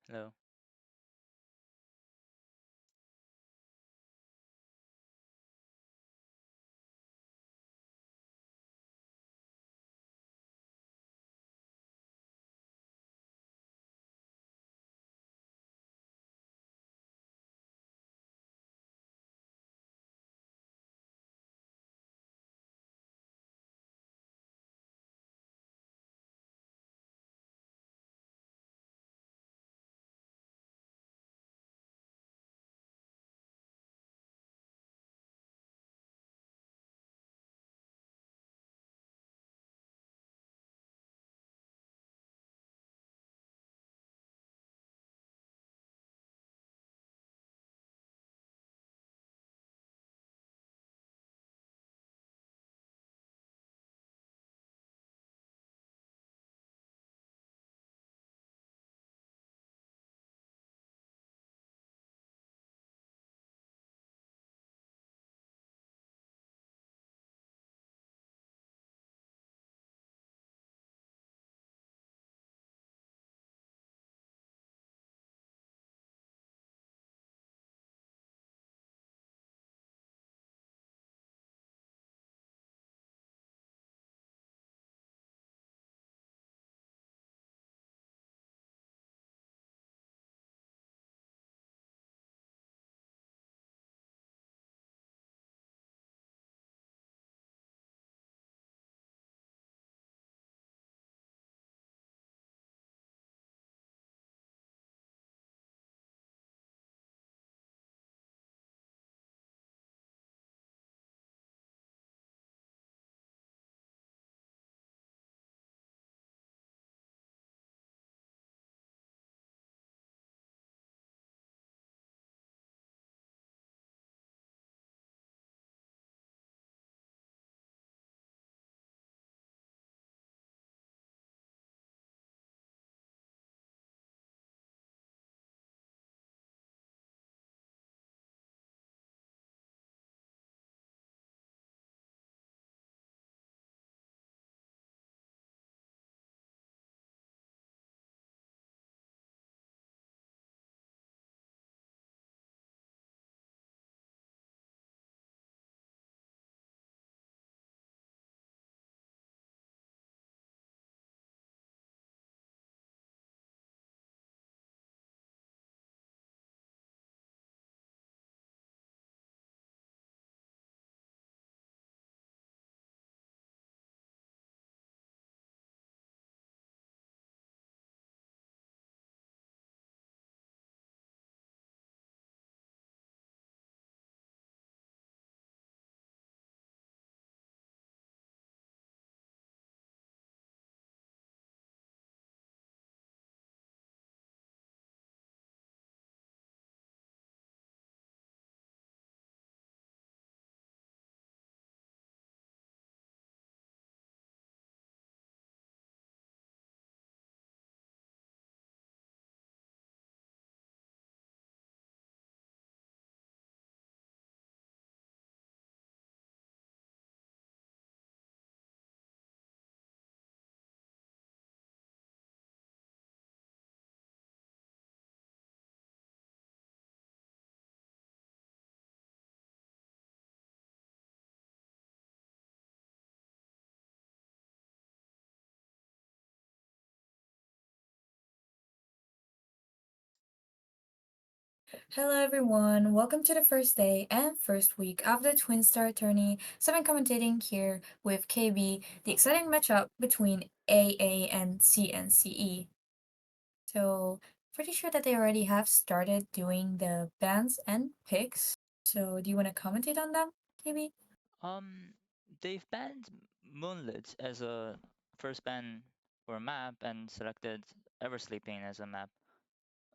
Hello. Hello everyone, welcome to the first day and first week of the Twin Star Tourney. Seven commentating here with KB, the exciting matchup between AA and CNCE. So, pretty sure that they already have started doing the bans and picks. So, do you want to commentate on them, KB? Um, they've banned Moonlit as a first ban or map and selected Eversleeping as a map.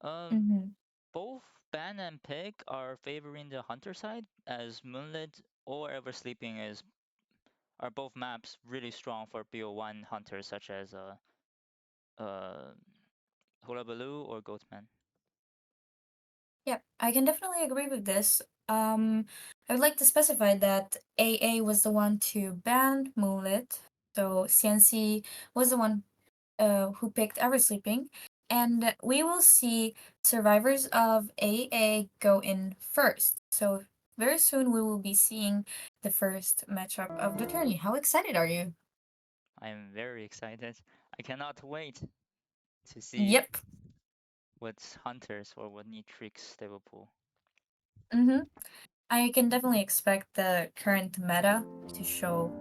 Um, Mm-hmm. both ban and pick are favoring the hunter side, as Moonlit or Eversleeping are both maps really strong for BO1 hunters such as uh Hullabaloo or Goatman. Yeah, I can definitely agree with this. Um, I would like to specify that AA was the one to ban Moonlit, so CNC was the one who picked Ever Sleeping, and we will see survivors of AA go in first. So very soon we will be seeing the first matchup of the tourney. How excited are you? I am very excited. I cannot wait to see Yep. what hunters or what new tricks they will pull. Mm-hmm. I can definitely expect the current meta to show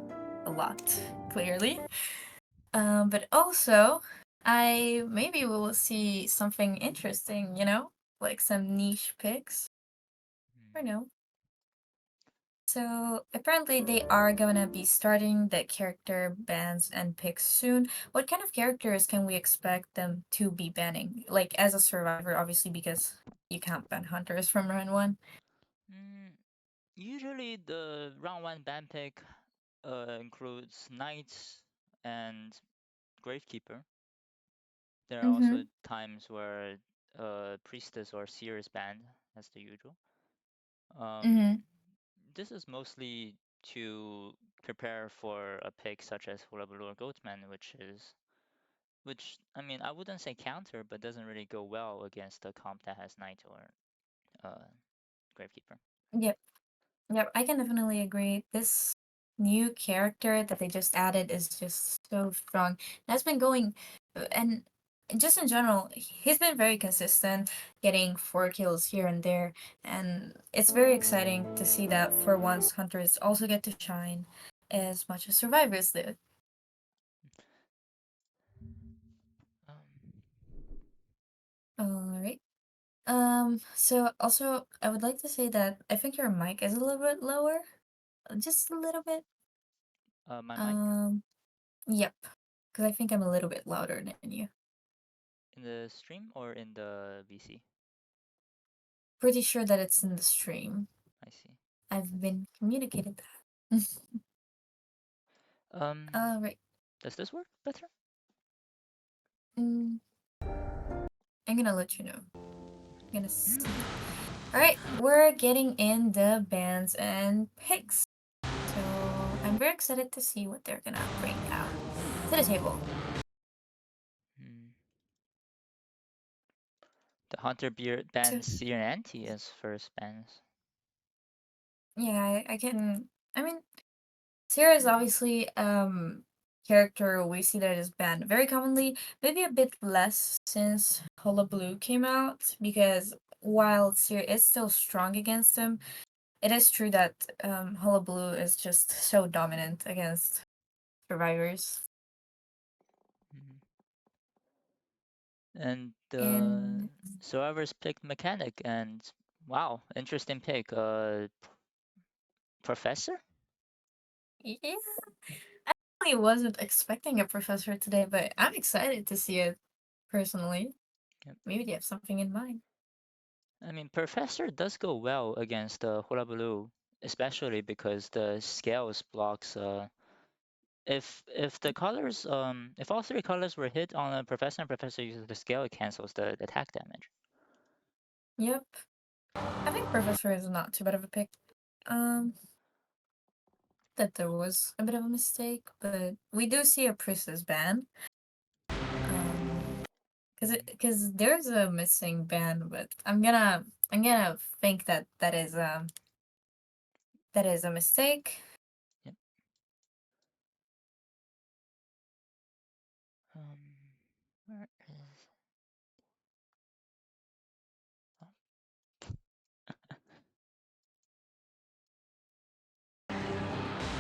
a lot, clearly. But also, I maybe we will see something interesting, like some niche picks. Hmm. I know. So apparently they are gonna be starting the character bans and picks soon. What kind of characters can we expect them to be banning? Like as a survivor, obviously, because you can't ban hunters from round one. Mm, Usually the round one ban pick includes knights and gravekeeper. There are Mm-hmm. also times where priestess or seer is banned, as the usual. Mm-hmm. Um, this is mostly to prepare for a pick such as Hullabaloo or Goatman, which I mean I wouldn't say counter, but doesn't really go well against a comp that has knight or uh, gravekeeper. Yep. Yep. I can definitely agree. This new character that they just added is just so strong. That's been going, and just in general, he's been very consistent, getting 4 kills here and there, and it's very exciting to see that for once hunters also get to shine as much as survivors did. Um, All right. So also I would like to say that I think your mic is a little bit lower, just a little bit. my mic Um, yep, because I think I'm a little bit louder than you. in the stream or in the VC? Pretty sure that it's in the stream. I see. I've been communicated that. Um, All right. does this work better? Mm, I'm gonna let you know. I'm gonna see. All right, we're getting in the bands and picks. So I'm very excited to see what they're gonna bring out to the table. Hmm. The Hunter Beard So bans Seer and Anti as first bans. yeah, I can. I mean, Sarah is obviously character we see that is banned very commonly, maybe a bit less since Hola Blue came out, because while Seer is still strong against him, it is true that Hola Blue is just so dominant against survivors. Hmm. And the And survivors picked Mechanic, and wow, interesting pick. Professor? yeah, I really wasn't expecting a professor today, but I'm excited to see it personally. Yep. Maybe they have something in mind. I mean, Professor does go well against Hullabaloo, especially because the scales blocks. If the colors, if all three colors were hit on a Professor and Professor uses the scale, it cancels the attack damage. Yep, I think professor is not too bad of a pick. Um, that there was a bit of a mistake, but we do see a priestess ban. Because there's a missing ban, but I'm gonna think that that is a mistake. Yep. Um, where is? Oh.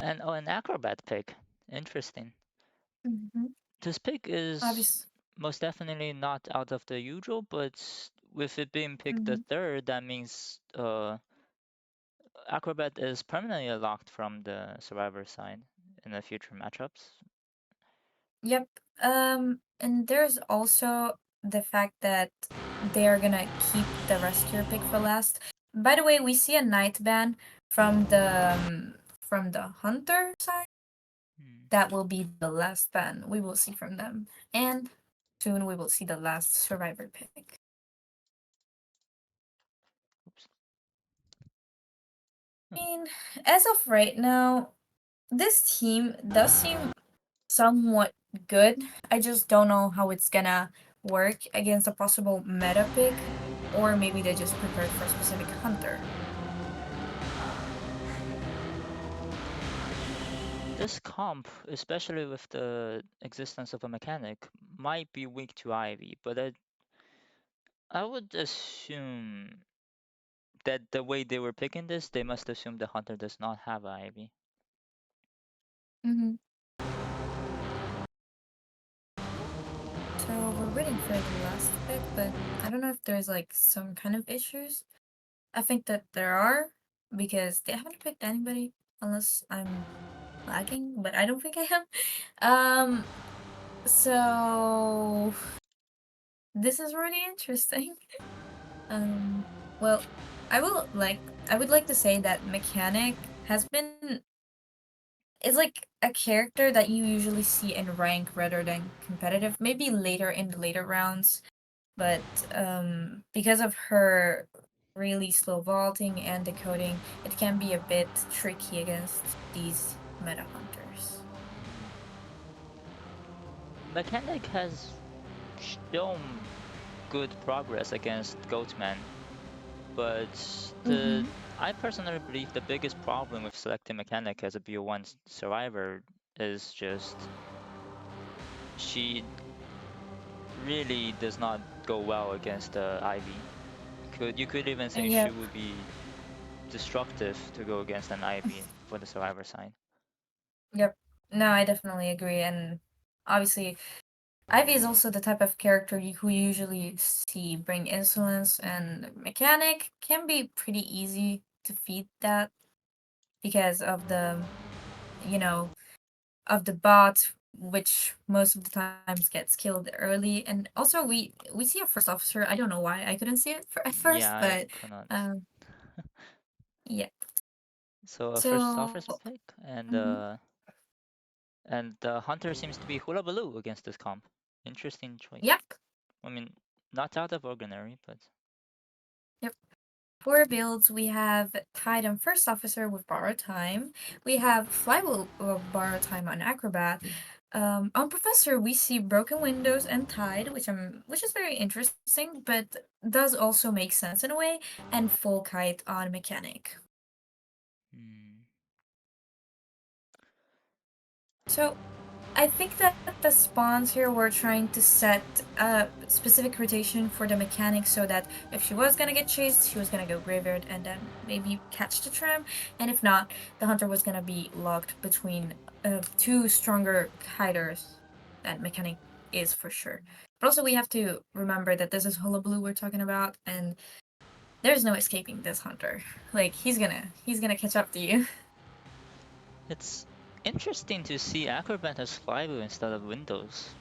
And oh, an acrobat pick. Interesting. Mm-hmm. This pick is Obviously. most definitely not out of the usual, but with it being picked the Mm-hmm. third, that means acrobat is permanently locked from the survivor side in the future matchups. Yep. And there's also the fact that they're gonna keep the rescuer pick for last. By the way, we see a night ban from the hunter side. Hmm. That will be the last ban we will see from them, and soon we will see the last survivor pick. Oops. I Hmm. mean, as of right now, this team does seem somewhat good. I just don't know how it's gonna work against a possible meta pick, or maybe they just prepared for a specific hunter. This comp, especially with the existence of a mechanic, might be weak to Ivy, but I would assume that the way they were picking this, they must assume the hunter does not have Ivy. Mm-hmm. So we're waiting for the last pick, but I don't know if there's like some kind of issues. I think that there are because they haven't picked anybody unless I'm lagging, but I don't think I am. So this is really interesting. Um, well, I would like to say that Mechanic has been is like a character that you usually see in rank rather than competitive, maybe later in the later rounds, but because of her really slow vaulting and decoding, it can be a bit tricky against these meta hunters. Mechanic has shown good progress against Goatman, but the Mm-hmm. I personally believe the biggest problem with selecting Mechanic as a BO1 survivor is just she really does not go well against Ivy. You could even say she Yep, would be destructive to go against an Ivy for the survivor side. yep. No, I definitely agree, and obviously Ivy is also the type of character who you usually see bring insolence, and Mechanic can be pretty easy to feed that because of you know, of the bot, which most of the times gets killed early. And also, we see a first officer. I don't know why I couldn't see it at Yeah, first, I but cannot. um, yeah. So a first So, officer pick, mhm, and the hunter seems to be Hula Baloo against this comp. Interesting choice. yep, I mean, not out of ordinary, but yep. For builds, we have Tide on First Officer with Borrow Time. We have Flywheel Borrow Time on Acrobat. On Professor, we see Broken Windows and Tide, which is very interesting, but does also make sense in a way, and Full Kite on Mechanic. hmm. So I think that the spawns here were trying to set a specific rotation for the mechanic so that if she was gonna get chased, she was gonna go graveyard and then maybe catch the tram, and if not, the hunter was gonna be locked between two stronger hiders that mechanic is for sure. But also we have to remember that this is Hullabaloo we're talking about, and there's no escaping this hunter. Like he's gonna catch up to you. It's interesting to see Acrobat as Flywheel instead of Windows.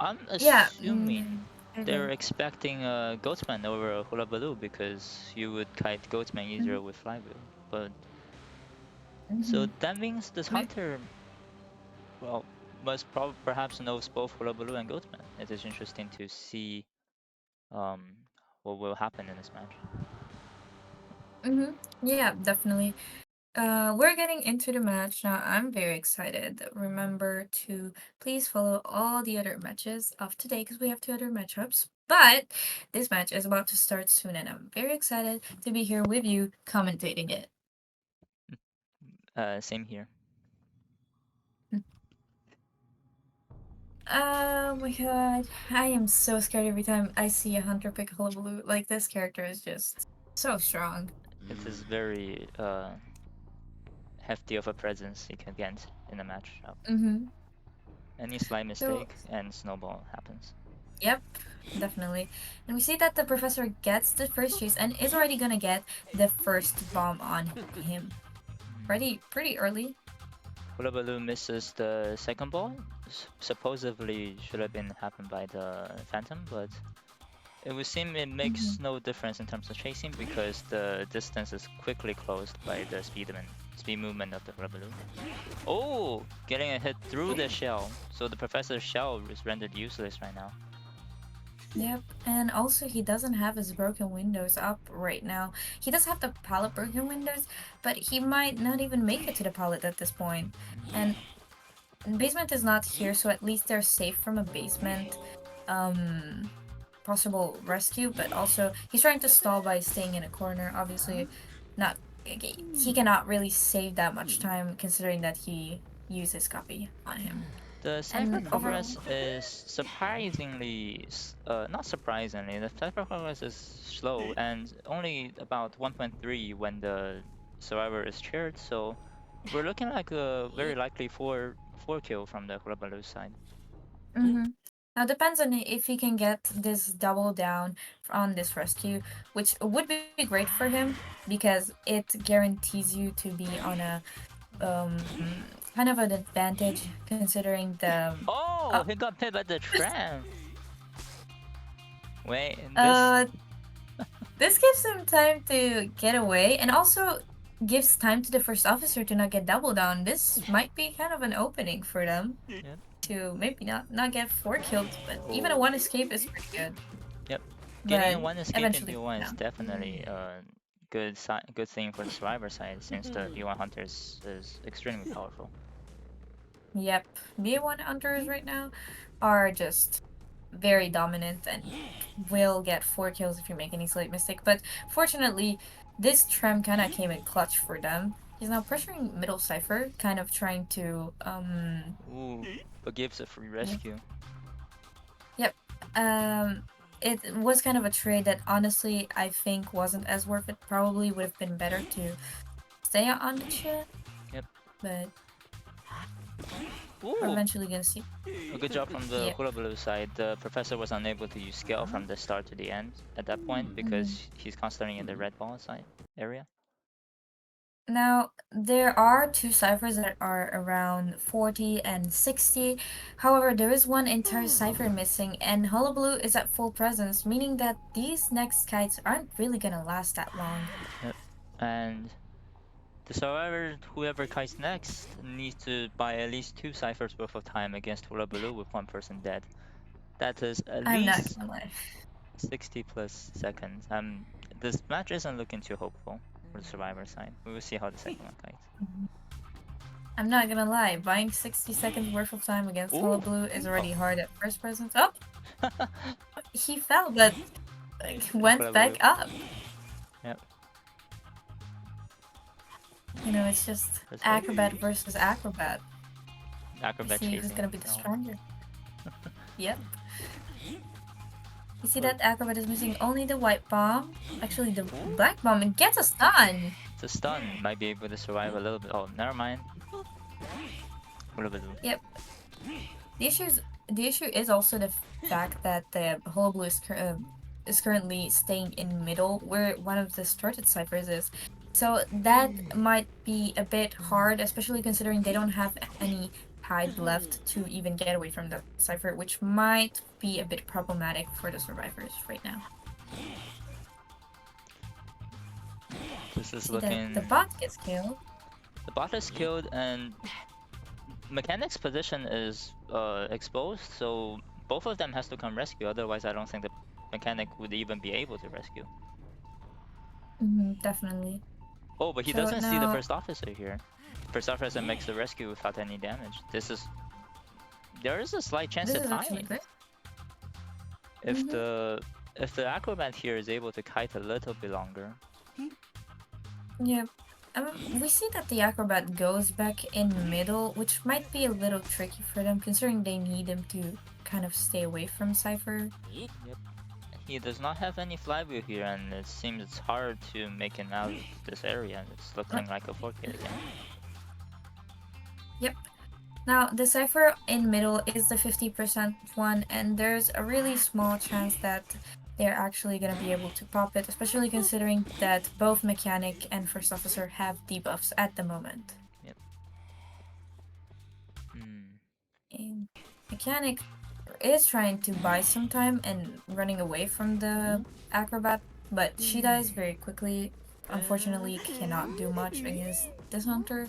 I'm Yeah, assuming it they're is. expecting Goatman over a Hula Baloo because you would kite Goatman easier Mhm, with Flywheel. But so mhm. that means this hunter, well, perhaps knows both Hula Baloo and Goatman. It is interesting to see um what will happen in this match. Mm-hmm. Yeah, definitely. We're getting into the match now. I'm very excited. Remember to please follow all the other matches of today because we have two other matchups. But this match is about to start soon, and I'm very excited to be here with you commentating it. Same here. Oh my god, I am so scared every time I see a hunter pick Hullabaloo. Like, this character is just so strong. It is very hefty of a presence he can get in a match. Mm-hmm. Any slight So, mistake and snowball happens. yep, definitely. And we see that the professor gets the first chase and is already gonna get the first bomb on him. Mm. Pretty early. Hullabaloo misses the second ball. Supposedly should have been happened by the Phantom, but it would seem it Mm-hmm. makes no difference in terms of chasing because the distance is quickly closed by the speed movement of the Hullabaloo. Oh, getting a hit through the shell. So the Professor's shell is rendered useless right now. Yep, and also he doesn't have his broken windows up right now. He does have the pallet broken windows, but he might not even make it to the pallet at this point. And basement is not here, so at least they're safe from a basement. um possible rescue, but also he's trying to stall by staying in a corner. Obviously, not he cannot really save that much time considering that he used his copy on him. The cipher And overall, progress is surprisingly, not surprisingly, the cipher progress is slow and only about 1.3 when the survivor is shared. So we're looking like a very likely four kill from the Kurabalu side. mm-hmm. Now depends on if he can get this double down on this rescue, which would be great for him because it guarantees you to be on a kind of an advantage considering the Oh, oh, he got hit by the tram. Wait, this. uh this gives him time to get away and also gives time to the first officer to not get double down. This might be kind of an opening for them Yep. to maybe not get four killed, but even a Oh. one escape is pretty good. Yep. Getting But a one escape in eventually B1 is down. definitely a good thing for the survivor side since the B1 hunter is extremely powerful. Yep. B1 hunters right now are just very dominant and will get four kills if you make any slight mistake. But fortunately, this Trem kind of came in clutch for them. He's now pressuring middle cipher, kind of trying to Ooh, but gives a free yep, rescue. yep. Um it was kind of a trade that honestly I think wasn't as worth it. Probably would have been better to stay on the chair, Yep. but we're Ooh, eventually gonna see. a good job from the Yep. Hulabaloo side. The professor was unable to use scale from the start to the end at that point Mhm. because he's constantly in the red ball side area. Now, there are two ciphers that are around 40 and 60. However, there is one entire cipher missing, and Hullabaloo is at full presence, meaning that these next kites aren't really gonna last that long. Yep. And the survivor, whoever kites next, needs to buy at least two ciphers worth of time against Hulabaloo with one person dead. That is at I'm not least gonna lie. 60 plus seconds. This match isn't looking too hopeful for the survivor side. We will see how the second one kites. Mhm. I'm not gonna lie, buying 60 seconds worth of time against Ooh! Hullabaloo is Oh. already hard at first presence. Oh, he fell, but went back Hulabaloo. up. Yep. You know, it's just That's right. acrobat versus acrobat. We Acrobat see who's chasing gonna be the himself. stronger. Yep. You see But that acrobat is missing only the white bomb, actually the ooh, black bomb, and gets a stun. it's a stun. Might be able to survive a little bit. Oh, never mind. Hulabaloo. Yep. The issue is also the fact that the Hullabaloo is currently staying in middle where one of the started ciphers is. So that might be a bit hard, especially considering they don't have any hide left to even get away from that cipher, which might be a bit problematic for the survivors right now. This is See that the looking. bot gets killed. The bot is killed and Mechanic's position is exposed, so both of them has to come rescue. Otherwise, I don't think the Mechanic would even be able to rescue. Definitely. Oh, but he So doesn't see the now first officer here. First officer makes the rescue without any damage. There is a slight chance this to is tie actually it. great. If Mm-hmm. the acrobat here is able to kite a little bit longer. Yeah. We see that the acrobat goes back in the middle, which might be a little tricky for them, considering they need him to kind of stay away from Cypher. Yep. He does not have any flywheel here, and it seems it's hard to make him out of this area. It's Uh, looking like a 4K again. Yep. Now, the Cypher in middle is the 50% one, and there's a really small chance that they're actually going to be able to pop it, especially considering that both Mechanic and First Officer have debuffs at the moment. Yep. Hmm. And Mechanic is trying to buy some time and running away from the acrobat, but she dies very quickly. Unfortunately, cannot do much against this hunter,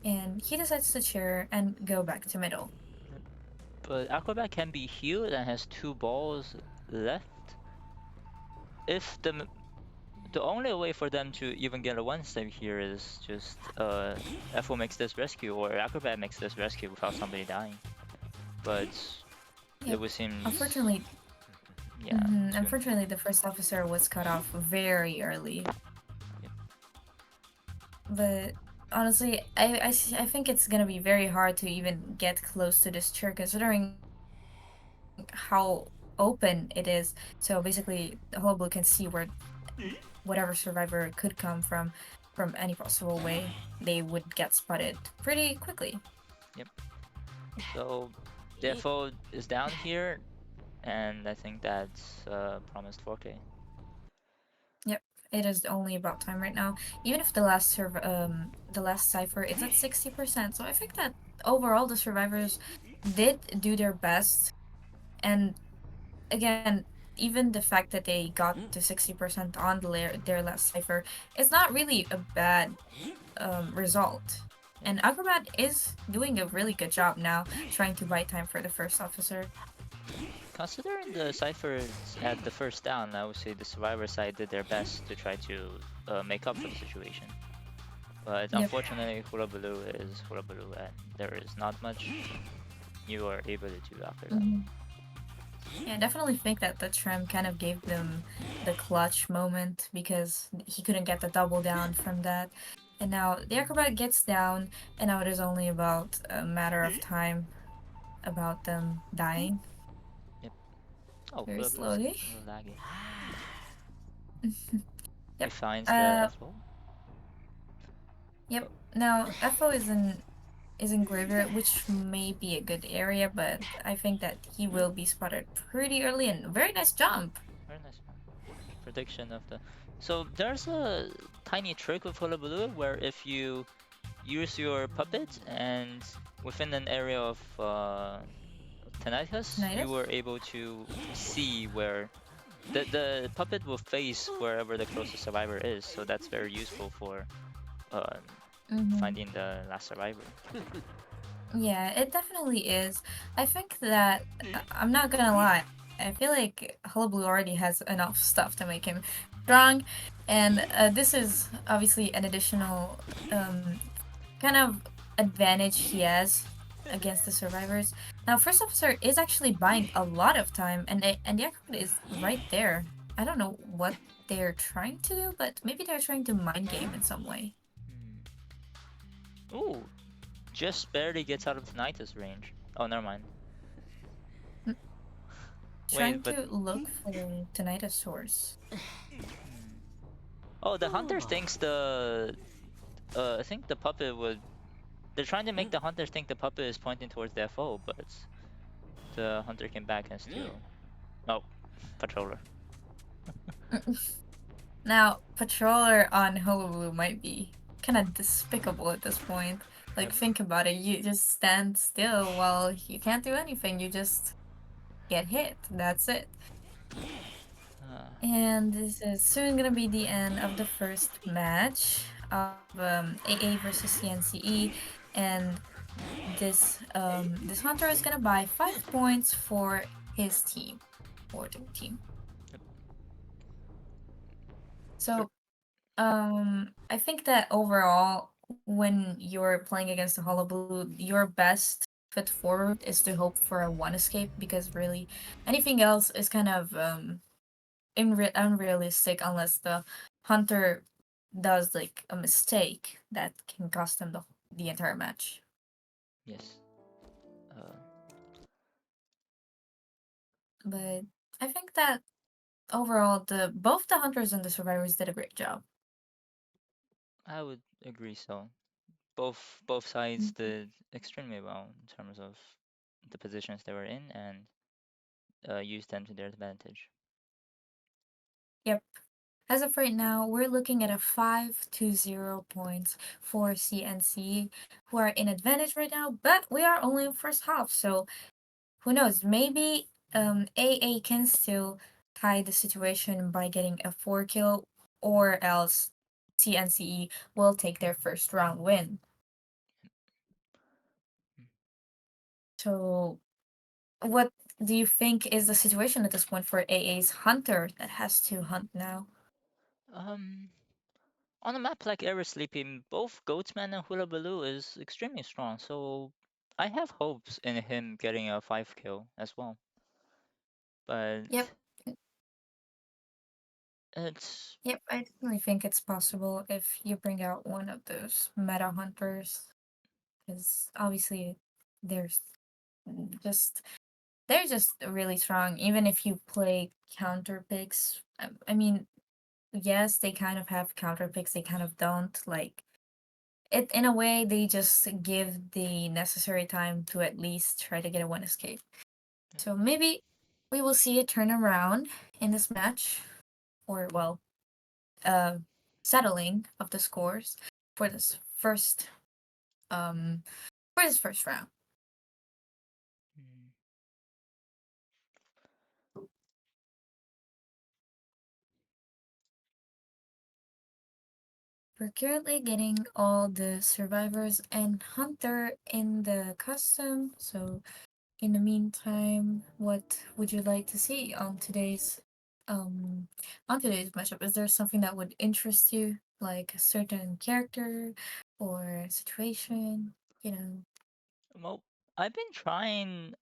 and he decides to cheer and go back to middle. But Acrobat can be healed and has two balls left. If the only way for them to even get a one save here is just FO makes this rescue or Acrobat makes this rescue without somebody dying. But it Yep. would seems, Unfortunately, yeah, too. unfortunately, the first officer was cut off very early. Yep. But honestly, I think it's gonna be very hard to even get close to this chair considering how open it is. So basically, the whole blue can see where whatever survivor could come from any possible way. They would get spotted pretty quickly. Yep. So Defo is down here, and I think that's promised 4K. Yep, it is only about time right now. Even if the last cipher it's at 60%. So I think that overall the survivors did do their best. And again, even the fact that they got to 60% on their last cipher, it's not really a bad result. Yep. And Acrobat is doing a really good job now trying to buy time for the first officer. Considering the ciphers at the first down, I would say the survivor side did their best to try to make up for the situation. But Yep. unfortunately, Hula Baloo is Hula Baloo, and there is not much you are able to do after that. Mhm. Yeah, I definitely think that the trim kind of gave them the clutch moment because he couldn't get the double down from that. And now the acrobat gets down, and now it is only about a matter of time about them dying Yep. Oh, very Hula Baloo is slowly. a little laggy. He Yep. finds the Uh, FO. yep. Oh, Now FO is in graveyard, which may be a good area, but I think that he will be spotted pretty early and very nice jump. very nice prediction of the. So there's a tiny trick with Hula Baloo where if you use your puppet and within an area of Tinnitus, you Tinnitus. were able to see where the puppet will face wherever the closest survivor is. So that's very useful for um, Mm-hmm. finding the last survivor. Yeah, it definitely is. I think that I'm not gonna lie. I feel like Hullabaloo already has enough stuff to make him strong, and this is obviously an additional kind of advantage he has against the survivors. Now, first officer is actually buying a lot of time, and the expert is right there. I don't know what they're trying to do, but maybe they're trying to mind game in some way. Hmm. Ooh, just barely gets out of Tinnitus range. Oh, never mind. Mm, Wait, Trying but to look for the tinnitus source. hmm. Oh, the hunter thinks the I think the puppet would. They're trying to make the hunter think the puppet is pointing towards the FO, but the hunter came back and still. Oh, patroller. Now, patroller on Honolulu might be kind of despicable at this point. Like, Yep. think about it. You just stand still while you can't do anything. You just get hit. That's it. Uh, And this is soon gonna be the end of the first match of AA versus CNCE, and this hunter is gonna buy 5 points for his team or the team. yep. For, So I think that overall, when you're playing against the Hollow Blue, your best foot forward is to hope for a one escape because really anything else is kind of unrealistic unless the hunter does like a mistake that can cost them the entire match. yes. Uh, But I think that overall, the both the hunters and the survivors did a great job. I would agree so. Both sides Mhm. did extremely well in terms of the positions they were in and used them to their advantage. Yep. As of right now, we're looking at a 5-0 points for CNC, who are in advantage right now, but we are only in first half, so who knows? Maybe AA can still tie the situation by getting a 4 kill, or else CNCE will take their first round win. So, what do you think is the situation at this point for AA's Hunter that has to hunt now? Um, on a map like Ever Sleeping, both Goatsman and Hula Baloo is extremely strong, so I have hopes in him getting a 5 kill as well. Yep. but it's Yep, I definitely think it's possible if you bring out one of those meta hunters, because obviously there's just they're just really strong. Even if you play counter picks, I mean, yes, they kind of have counter picks. They kind of don't like it in a way. They just give the necessary time to at least try to get a one escape. So maybe we will see a turnaround in this match, or well, uh, settling of the scores for this first um for this first round. mm, We're currently getting all the survivors and hunter in the custom. So in the meantime, what would you like to see um on today's matchup? Is there something that would interest you, like a certain character or situation? You know. well, I've been trying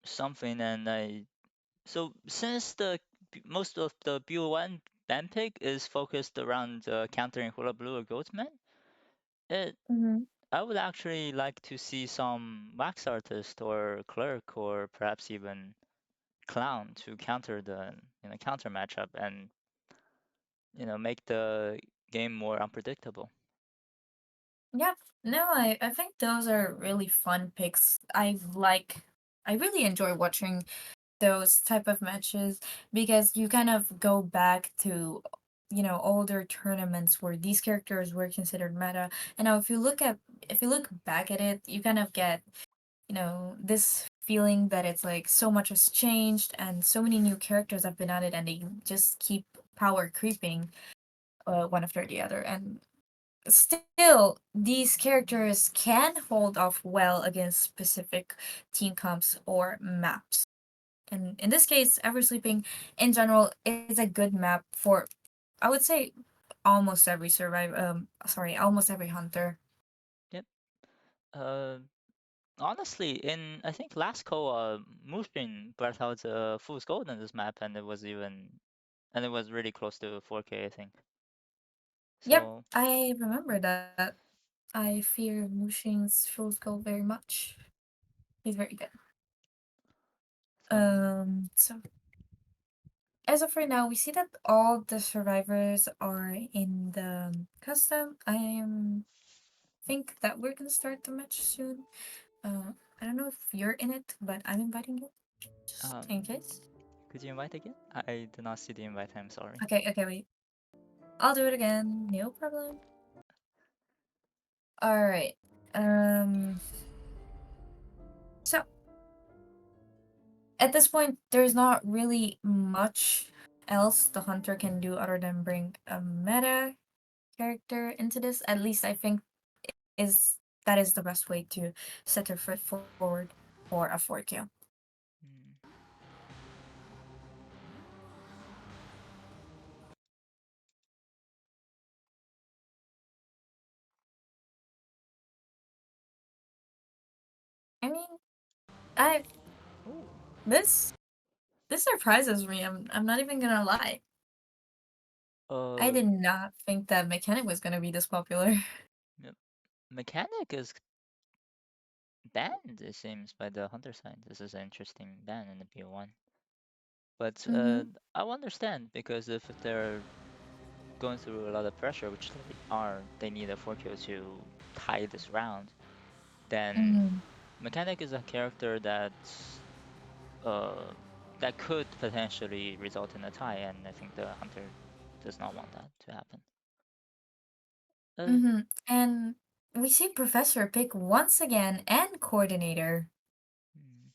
something, and I so since most of the BO1 ban pick is focused around countering Hula Blue or Goatman, it Mm-hmm. I would actually like to see some wax artist or clerk or perhaps even clown to counter the counter matchup and make the game more unpredictable. Yeah, no, I think those are really fun picks. I really enjoy watching those type of matches because you kind of go back to older tournaments where these characters were considered meta. And now if you look back at it, you kind of get, this feeling that it's like so much has changed and so many new characters have been added and they just keep power creeping one after the other. And still, these characters can hold off well against specific team comps or maps. And in this case, Ever Sleeping in general is a good map for, I would say, almost every hunter. Yep. Uh, Honestly, in I think last co Mushin brought out Fool's Gold in this map, and it was really close to 4K, I think. Yep, So, I remember that. I fear Mushin's Fool's Gold very much. He's very good. so So as of right now, we see that all the survivors are in the custom. Think that we're gonna start the match soon. I don't know if you're in it, but I'm inviting you just um, in case. could you invite again? I did not see the invite. I'm sorry. Okay, wait. I'll do it again. No problem. All right. Um. So at this point, there's not really much else the hunter can do other than bring a meta character into this. At least I think is that is the best way to set her foot forward for a 4 kill. Mm. I mean, I Oh, this this surprises me. I'm not even gonna lie. I uh, did not think that mechanic was gonna be this popular. me- mechanic is banned, it seems, by the hunter side. This is an interesting ban in the BO1. But Mm-hmm. I will understand because if they're going through a lot of pressure, which they are, they need a 4K to tie this round, then Mm-hmm. Mechanic is a character uh, that could potentially result in a tie, and I think the hunter does not want that to happen. Uh, Mm-hmm. And we see Professor pick once again and coordinator. hmm,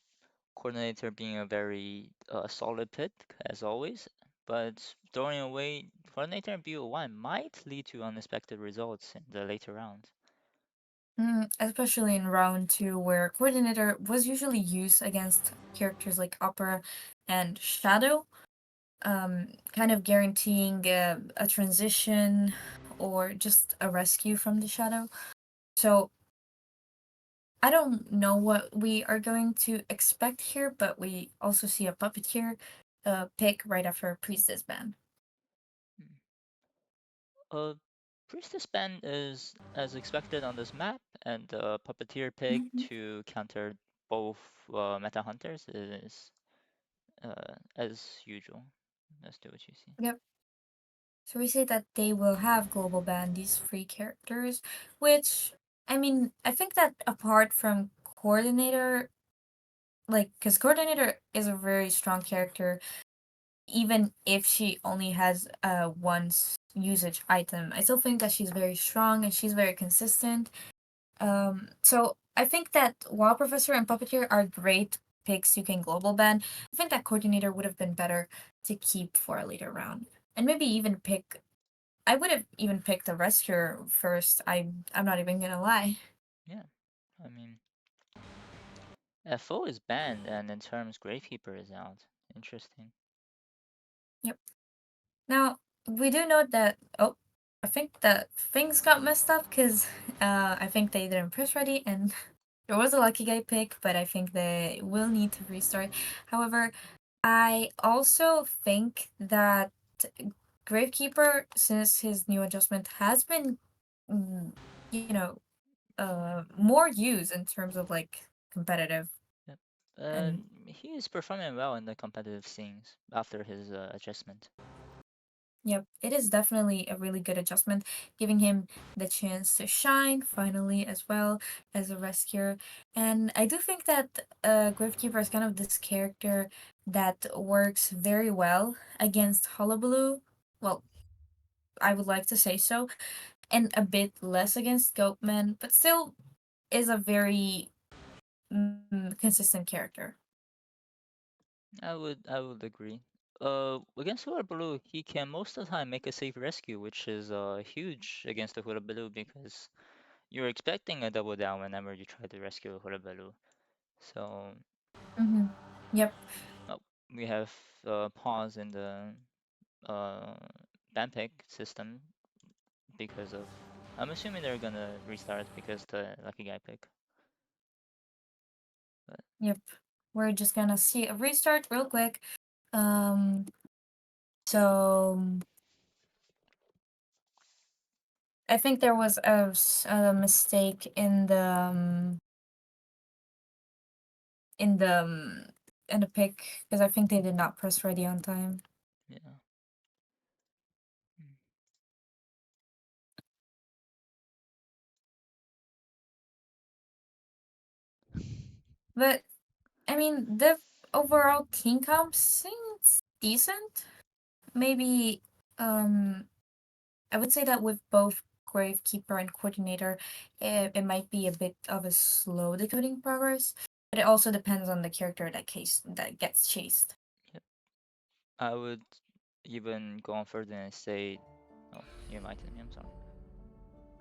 Coordinator being a very solid pick as always, but throwing away Coordinator and BO1 might lead to unexpected results in the later rounds. Especially in round two, where coordinator was usually used against characters like Opera and Shadow, kind of guaranteeing a transition or just a rescue from the Shadow. So I don't know what we are going to expect here, but we also see a puppeteer pick right after Priestess ban. Hmm. Uh, Priestess ban is as expected on this map, and the Puppeteer pick Hmm. to counter both meta hunters is as usual. Let's do what you see. Yep. So we say that they will have global ban these three characters, which I mean, I think that apart from coordinator, like, because coordinator is a very strong character, even if she only has one usage item, I still think that she's very strong and she's very consistent. So I think that while Professor and Puppeteer are great picks you can global ban, I think that coordinator would have been better to keep for a later round. And maybe even pick I would have even picked a rescuer first. I'm not even gonna lie. Yeah, I mean, FO is banned, and in terms, Gravekeeper is out. Interesting. Yep. Now we do know that I think that things got messed up because I think they didn't press ready and there was a lucky guy pick, but I think they will need to restart. However, I also think that Gravekeeper, since his new adjustment has been, mm, you know, more used in terms of like competitive Yep. and He is performing well in the competitive scenes after his adjustment. yep, it is definitely a really good adjustment, giving him the chance to shine finally as well as a rescuer. And I do think that Gravekeeper is kind of this character that works very well against Hullabaloo. Well, I would like to say so, and a bit less against Goatman, but still is a very consistent character. I would agree. Against Blue, he can most of the time make a safe rescue, which is huge against the Blue because you're expecting a double down whenever you try to rescue a Blue. So Mm-hmm. Yep, oh, we have pause in the uh, ban pick system because of. I'm assuming they're gonna restart because the lucky guy pick. But yep. We're just gonna see a restart real quick. Um, so I think there was a mistake in the um, in the pick because I think they did not press ready on time. yeah. Hmm. But I mean, the overall team comp seems decent. Maybe um, I would say that with both Gravekeeper and Coordinator, it might be a bit of a slow decoding progress. But it also depends on the character that gets chased. Yep. I would even go on further and say, oh, you invited me. I'm sorry.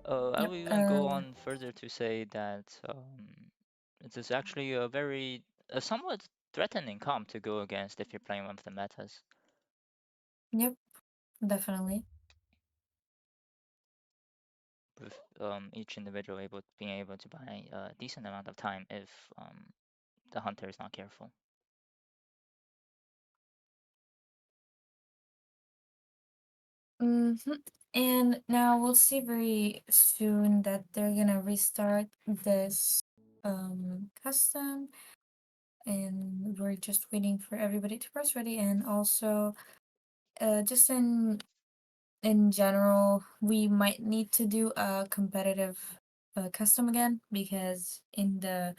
I Yep. would even go on further to say that it is actually a somewhat threatening comp to go against if you're playing one of the metas, Yep. Definitely. with each individual being able to buy a decent amount of time if the hunter is not careful. Hmm. And now we'll see very soon that they're gonna restart this custom, and we're just waiting for everybody to press ready. And also, just in general, we might need to do a competitive custom again because in the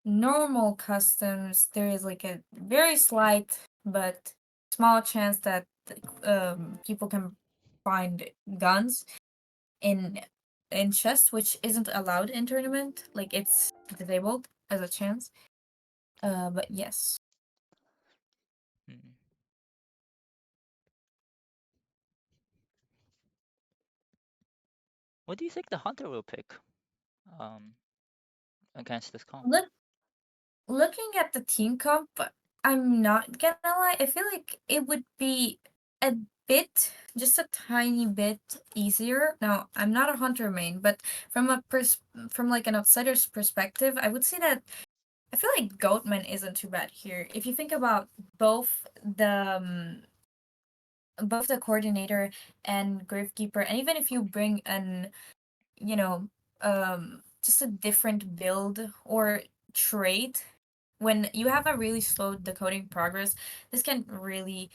normal customs there is like a very slight but small chance that people can find guns in chest, which isn't allowed in tournament. Like it's disabled as a chance. But yes. Hmm. What do you think the hunter will pick um, against this comp? Look, looking at the team comp, I'm not gonna lie. I feel like it would be a bit, just a tiny bit easier. Now, I'm not a hunter main, but from like an outsider's perspective, I would say that I feel like Goatman isn't too bad here. If you think about both the both the coordinator and gravekeeper, and even if you bring an you know just a different build or trait, when you have a really slow decoding progress, this can really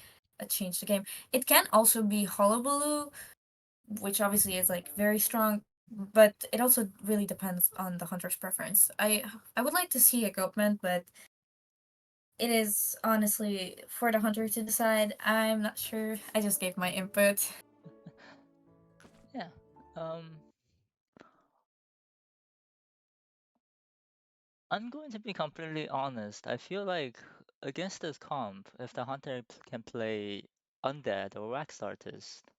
change the game. It can also be Hullabaloo, which obviously is like very strong, but it also really depends on the hunter's preference. I would like to see a Goatman, but it is honestly for the hunter to decide. I'm not sure. I just gave my input. Yeah. Um, I'm going to be completely honest. I feel like against this comp, if the hunter can play undead or wax artist,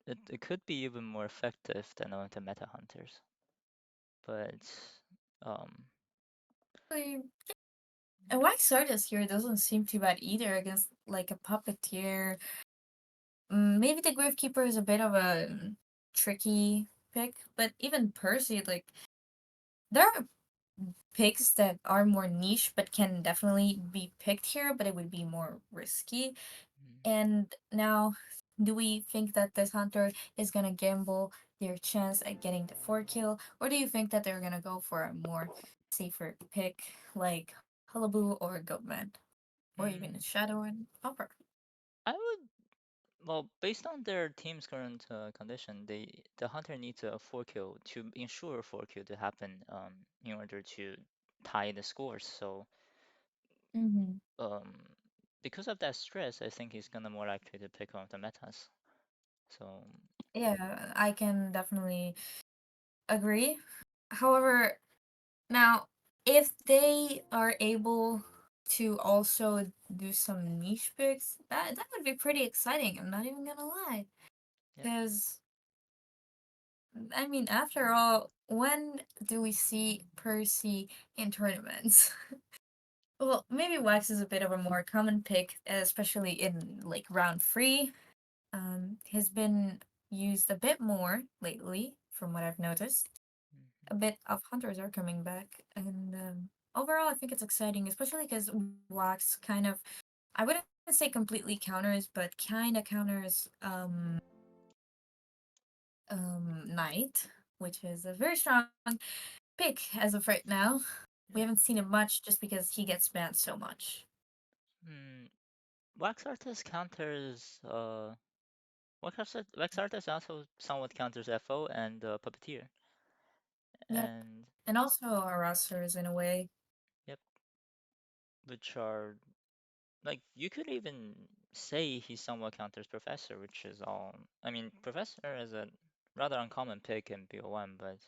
it could be even more effective than one of the meta hunters. But um, Really, a wax artist here doesn't seem too bad either against like a puppeteer. Maybe the Gravekeeper is a bit of a tricky pick, but even Percy, like there are picks that are more niche but can definitely be picked here, but it would be more risky. mm, And now, do we think that this hunter is gonna gamble their chance at getting the 4 kill, or do you think that they're gonna go for a more safer pick like Hullaboo or Goatman, or even mm, Shadow and Upper? I would well, based on their team's current condition, the hunter needs a 4 kill to ensure 4 kill to happen in order to tie the scores. So Mm-hmm. um, because of that stress, I think he's gonna more likely to pick one of the metas. So Yeah, I can definitely agree. However, now if they are able to also do some niche picks, that would be pretty exciting. I'm not even gonna lie, yeah, because I mean, after all, when do we see Percy in tournaments? Well, maybe Wax is a bit of a more common pick, especially in like round three. Has been used a bit more lately, from what I've noticed. A mhm, bit of hunters are coming back, and overall, I think it's exciting, especially because Wax kind of, I wouldn't say completely counters, but kind of counters Knight, which is a very strong pick as of right now. We yeah. haven't seen him much just because he gets banned so much. Hmm. Wax artist counters Wax artist also somewhat counters FO and puppeteer, Yep. and And also harassers in a way. yep, which are like you could even say he somewhat counters Professor, which is all. I mean, Professor is a rather uncommon pick in BO1, but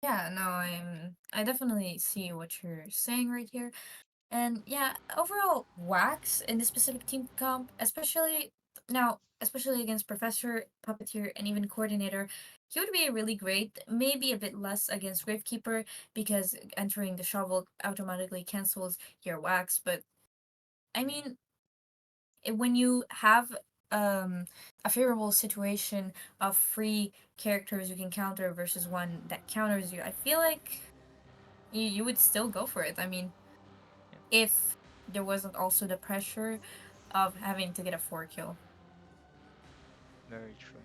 Yeah, no, I definitely see what you're saying right here. And yeah, overall Wax in this specific team comp, especially against Professor, Puppeteer, and even Coordinator, he would be really great. Maybe a bit less against Gravekeeper because entering the shovel automatically cancels your Wax, but I yeah, mean, when you have um a favorable situation of free characters you can counter versus one that counters you, I feel like you would still go for it. I mean, yep, if there wasn't also the pressure of having to get a 4 kill, very true.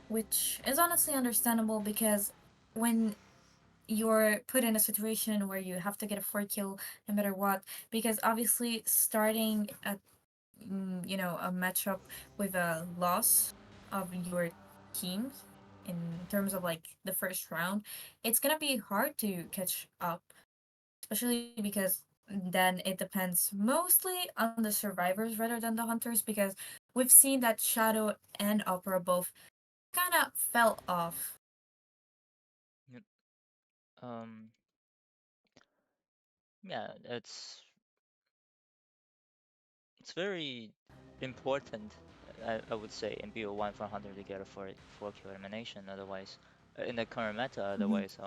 which is honestly understandable because when you're put in a situation where you have to get a 4 kill no matter what, because obviously starting at a matchup with a loss of your team in terms of like the first round, it's gonna be hard to catch up, especially because then it depends mostly on the survivors rather than the hunters, because we've seen that Shadow and Opera both kind of fell off. Yep. Um, yeah, it's very important, I would say, in BO1 for Hunter to get a 4 kill elimination. Otherwise, in the current meta, Mhm. otherwise,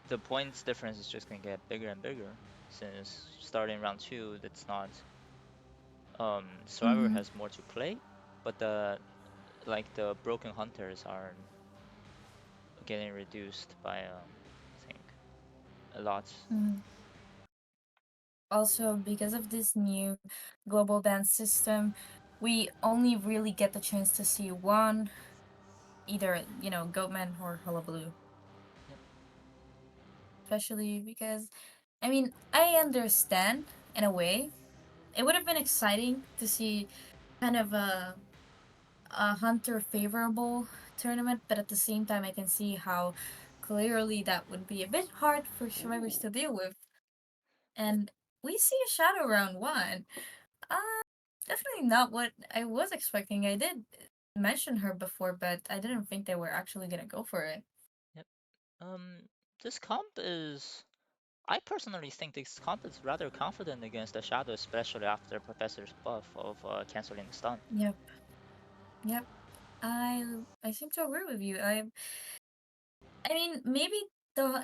the points difference is just gonna get bigger and bigger since starting round two, that's not. Survivor Mm-hmm. has more to play, but the broken hunters are getting reduced by I think a lot. Mm-hmm. Also, because of this new global ban system, we only really get the chance to see one, either, Goatman or Hullabaloo. Yep. Especially because, I mean, I understand in a way. It would have been exciting to see kind of a hunter favorable tournament, but at the same time, I can see how clearly that would be a bit hard for survivors to deal with. And we see a shadow round one. Uh, Definitely not what I was expecting. I did mention her before, but I didn't think they were actually gonna go for it. Yep. This comp is. I personally think this comp is rather confident against the Shadow, especially after Professor's buff of canceling the stun. Yep, yep. I seem to agree with you. I mean, maybe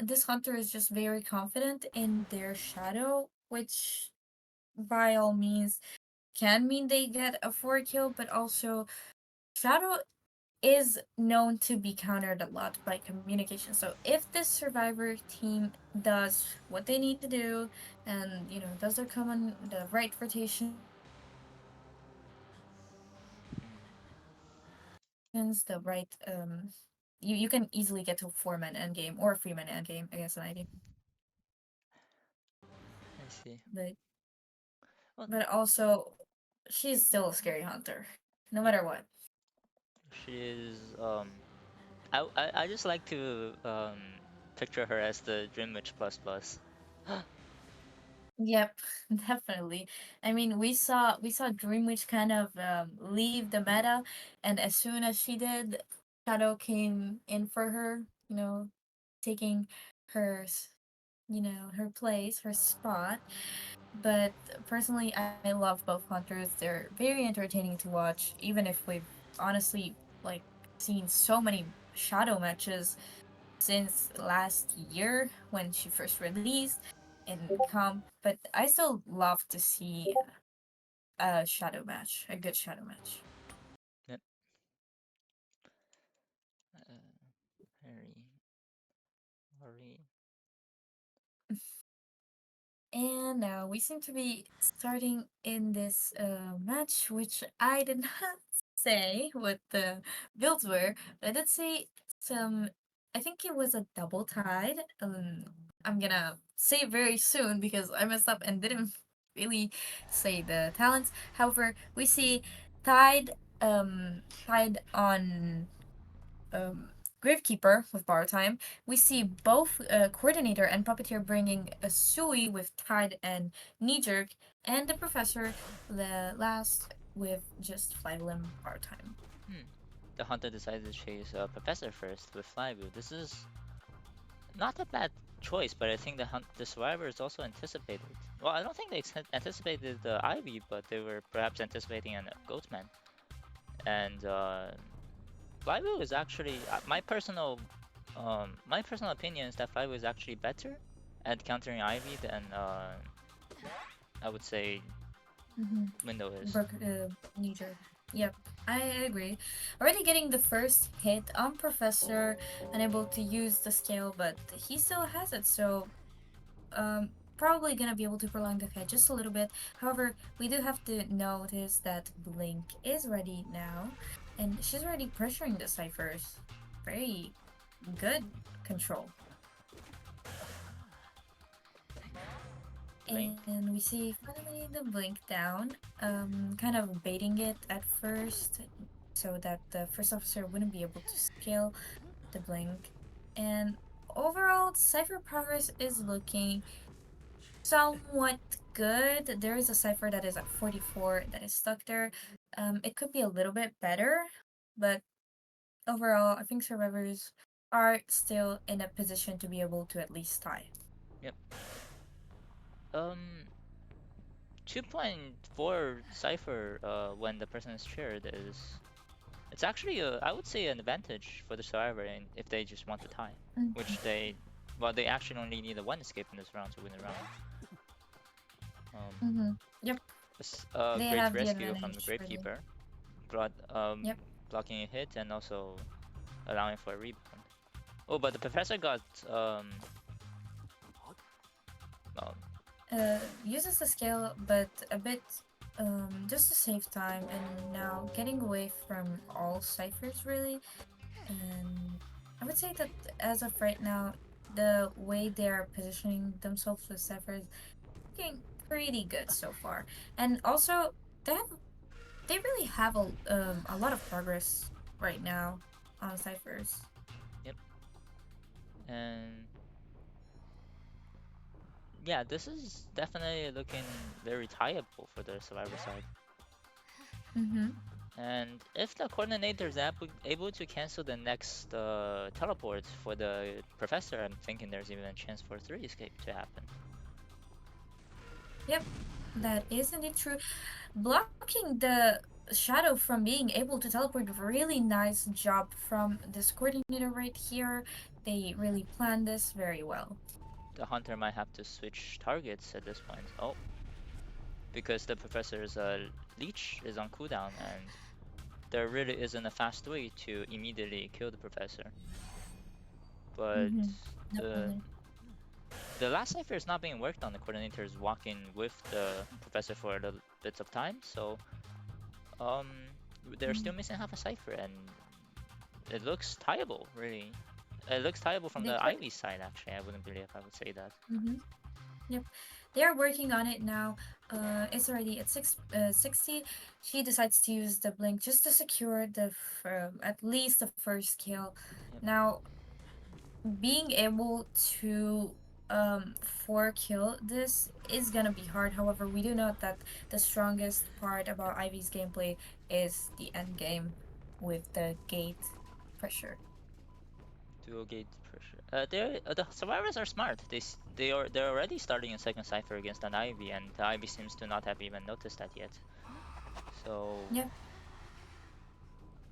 this hunter is just very confident in their shadow, which by all means can mean they get a 4 kill, but also shadow is known to be countered a lot by communication. So if this survivor team does what they need to do and does their common the right rotations, Hmm, the right you can easily get to 4-man endgame or 3-man endgame against an ID. I see. But Well, but also she's still a scary hunter, no yep. matter what. She is. I just like to picture her as the Dream Witch plus plus. Yep, definitely. I mean, we saw Dreamwitch kind of leave the meta, and as soon as she did, Shadow came in for her. Taking her, her place, her spot. But personally, I love both hunters. They're very entertaining to watch, even if we've honestly like seen so many Shadow matches since last year when she first released in comp, but I still love to see a shadow match, a good shadow match. Yep. Uh, very, very. And now we seem to be starting in this match, which I did not say what the builds were, but I did say some. I think it was a double tide. I'm gonna say it very soon because I messed up and didn't really say the talents. However, we see tide, tide on um, Gravekeeper with Bar Time. We see both Coordinator and Puppeteer bringing a Sui with Tide and Knee Jerk, and the Professor, the last, with just Flylimb Bar Time. Hmm. The hunter decided to chase Professor first with Flyview. This is not a bad choice, but I think the survivors also anticipated. Well, I don't think they anticipated the Ivy, but they were perhaps anticipating an Goatman. And Flyview is actually my personal opinion is that Flyview is actually better at countering Ivy than I would say Mm-hmm. Window is. Brook, Knee Jerk. Yep, I agree. Already getting the first hit on Professor, unable to use the scale, but he still has it, so probably gonna be able to prolong the fight just a little bit. However, we do have to notice that Blink is ready now, and she's already pressuring the ciphers. Very good control. Blink. And we see finally the Blink down, kind of baiting it at first so that the first officer wouldn't be able to scale the Blink. And overall, Cypher progress is looking somewhat good. There is a cipher that is at 44 that is stuck there. It could be a little bit better, but overall, I think survivors are still in a position to be able to at least tie. Yep. Um, 2.4 cipher when the person is shared is it's actually I would say an advantage for the survivor and if they just want to tie, which they actually only need a one escape in this round to win the round. Um, Mm-hmm. Yep. A They great have the rescue from the advantage, really. Gravekeeper, brought, Yep. blocking a hit and also allowing for a rebound. Oh, but the Professor got well, Uses the scale, but a bit just to save time and now getting away from all ciphers really. And I would say that as of right now, the way they're positioning themselves with ciphers looking pretty good so far. And also they have they really have a lot of progress right now on ciphers. yep. And yeah, this is definitely looking very tieable for the Survivor side. Mm-hmm. And if the coordinator is able to cancel the next teleport for the Professor, I'm thinking there's even a chance for 3 escape to happen. Yep, that is indeed true. Blocking the shadow from being able to teleport, really nice job from this coordinator right here. They really planned this very well. The Hunter might have to switch targets at this point. Oh, because the Professor's leech is on cooldown, and there really isn't a fast way to immediately kill the Professor. But Mm-hmm. the Definitely. the last cipher is not being worked on. The coordinator is walking with the Professor for a little bits of time, so um, they're Mm. still missing half a cipher, and it looks tieable, really. It looks tieable from They the could. Ivy side, actually. I wouldn't believe I would say that. Mm-hmm. Yep. They are working on it now. It's already at 60. She decides to use the blink just to secure at least the first kill. Yep. Now, being able to 4 kill this is gonna be hard. However, we do know that the strongest part Yep. about Ivy's gameplay is the end game with the gate pressure. Dual gate pressure. The survivors are smart. They're already starting a second cipher against an Ivy, and the Ivy seems to not have even noticed that yet. So Yep,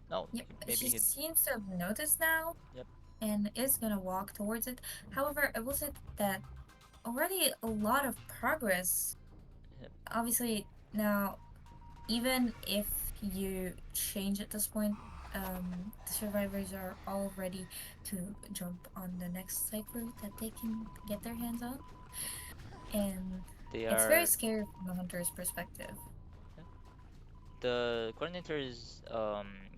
no, yep. maybe She he. seems to have noticed now Yep. and is gonna walk towards it. However, I will say that already a lot of progress. Yep. Obviously, now even if you change at this point, the survivors are all ready to jump on the next cipher that they can get their hands on, Yep. and They it's very are. scary from the hunter's perspective. Yep. The coordinator is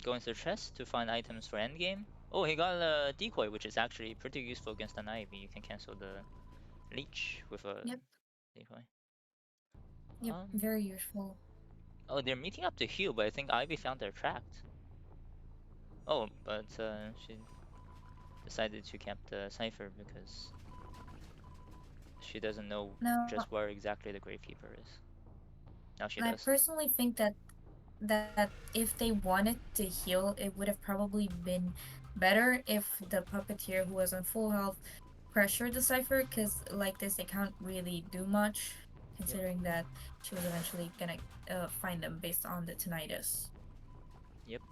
going to the chest to find items for endgame. Oh, he got a decoy, which is actually pretty useful against an Ivy. You can cancel the leech with a Yep, decoy. yep, Um. very useful. Oh, they're meeting up to heal, but I think Ivy found their tracked. Oh, but she decided to camp the cipher because she doesn't know Now, just where exactly the Gravekeeper is. Now she I does. personally think that if they wanted to heal, it would have probably been better if the puppeteer who was on full health pressured the cipher, because like this, they can't really do much, Yep, considering that she was eventually gonna find them based on the tinnitus. yep.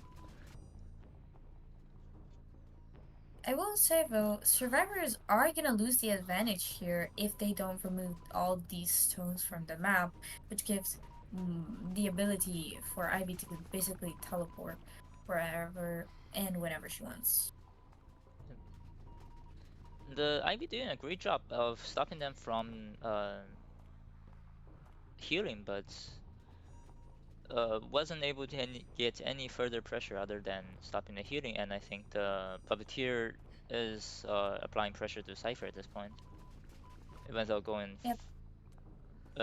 I will say though, survivors are gonna lose the advantage here if they don't remove all these stones from the map, which gives the ability for Ivy to basically teleport wherever and whenever she wants. Yep. The Ivy doing a great job of stopping them from healing, but wasn't able to get any further pressure other than stopping the healing. And I think the Puppeteer is applying pressure to Cypher at this point, even though Yep.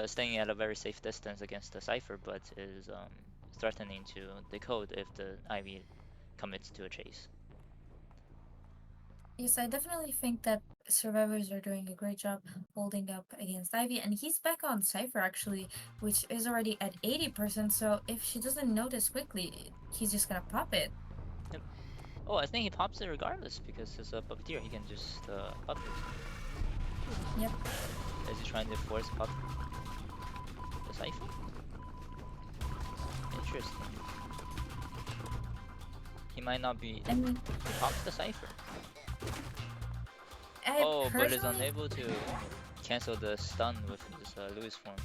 staying at a very safe distance against the Cypher, but is threatening to decode if the Ivy commits to a chase. Yes, I definitely think that survivors are doing a great job holding up against Ivy, and he's back on Cypher actually, which is already at 80%. So if she doesn't notice quickly, he's just gonna pop it. Yep. Oh, I think he pops it regardless because he's a Puppeteer. He can just pop it. Yep. Is he trying to force pop the Cypher? Interesting. He might not be. I mean, He pops the Cypher. I Oh, but is personally, unable to cancel the stun with his Lewis form.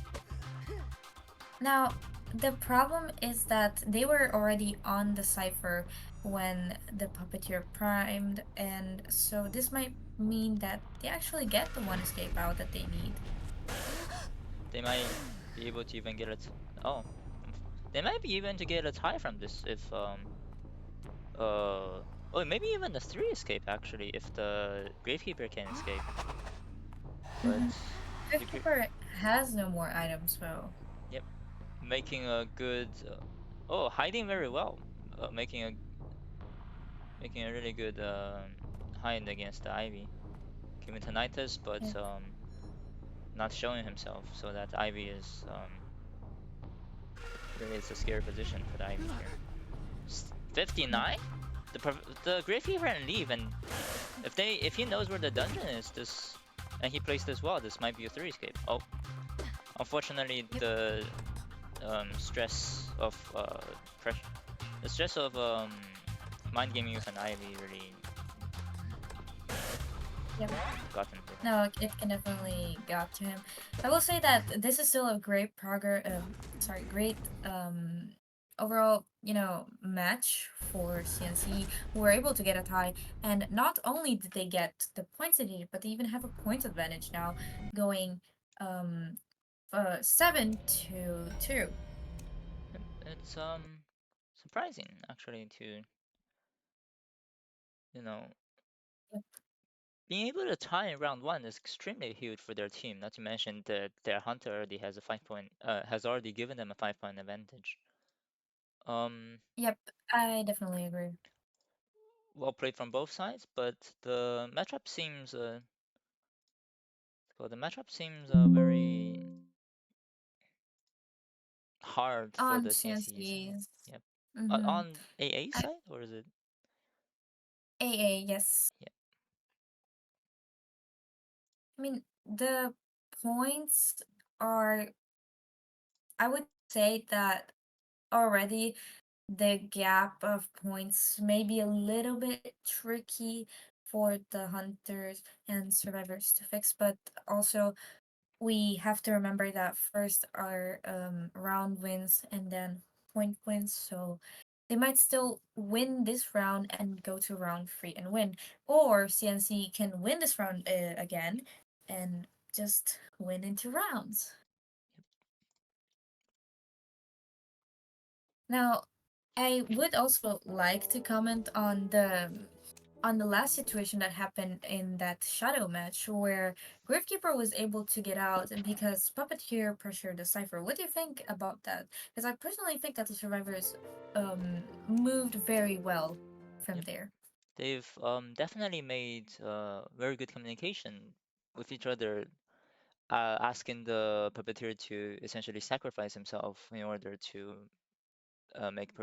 Now, the problem is that they were already on the cipher when the puppeteer primed, and so this might mean that they actually get the one escape out that they need. They might be able to even get it. Oh, they might be even to get a tie from this if oh, maybe even a three escape actually if the Gravekeeper can escape. But Mm-hmm. the gra Keeper has no more items, so yep, making a good oh, hiding very well. Making a really good hide against the Ivy. Giving Tinnitus, yeah. but not showing himself, so that Ivy is really it's a scary position for the Ivy here. 59? The Gravekeeper can leave, and if he knows where the dungeon is, this and he plays this well, this might be a three escape. Oh, unfortunately, Yep. stress of pressure, the stress of mind gaming with an Ivy really Yep. gotten to him. No, it can definitely got to him. I will say that this is still a great great overall, match for CNC who were able to get a tie. And not only did they get the points they needed, but they even have a point advantage now, going um 7-2. It's surprising actually to you know Yep. being able to tie in round one is extremely huge for their team. Not to mention that their hunter already has a 5 point has already given them a 5 point advantage. Um, Yep, I definitely agree. well played from both sides, but the matchup seems very hard for On the CNC side. CNC's. Yep. Mm-hmm. On AA I, side, or is it? AA, yes. Yeah. I mean, the points are, I would say that already the gap of points may be a little bit tricky for the hunters and survivors to fix, but also we have to remember that first are round wins and then point wins, so they might still win this round and go to round three and win, or CNC can win this round again and just win into rounds. Now, I would also like to comment on the last situation that happened in that shadow match where Gravekeeper was able to get out because Puppeteer pressured the Cypher. What do you think about that? Because I personally think that the survivors moved very well from Yep. there. They've definitely made very good communication with each other, asking the puppeteer to essentially sacrifice himself in order to make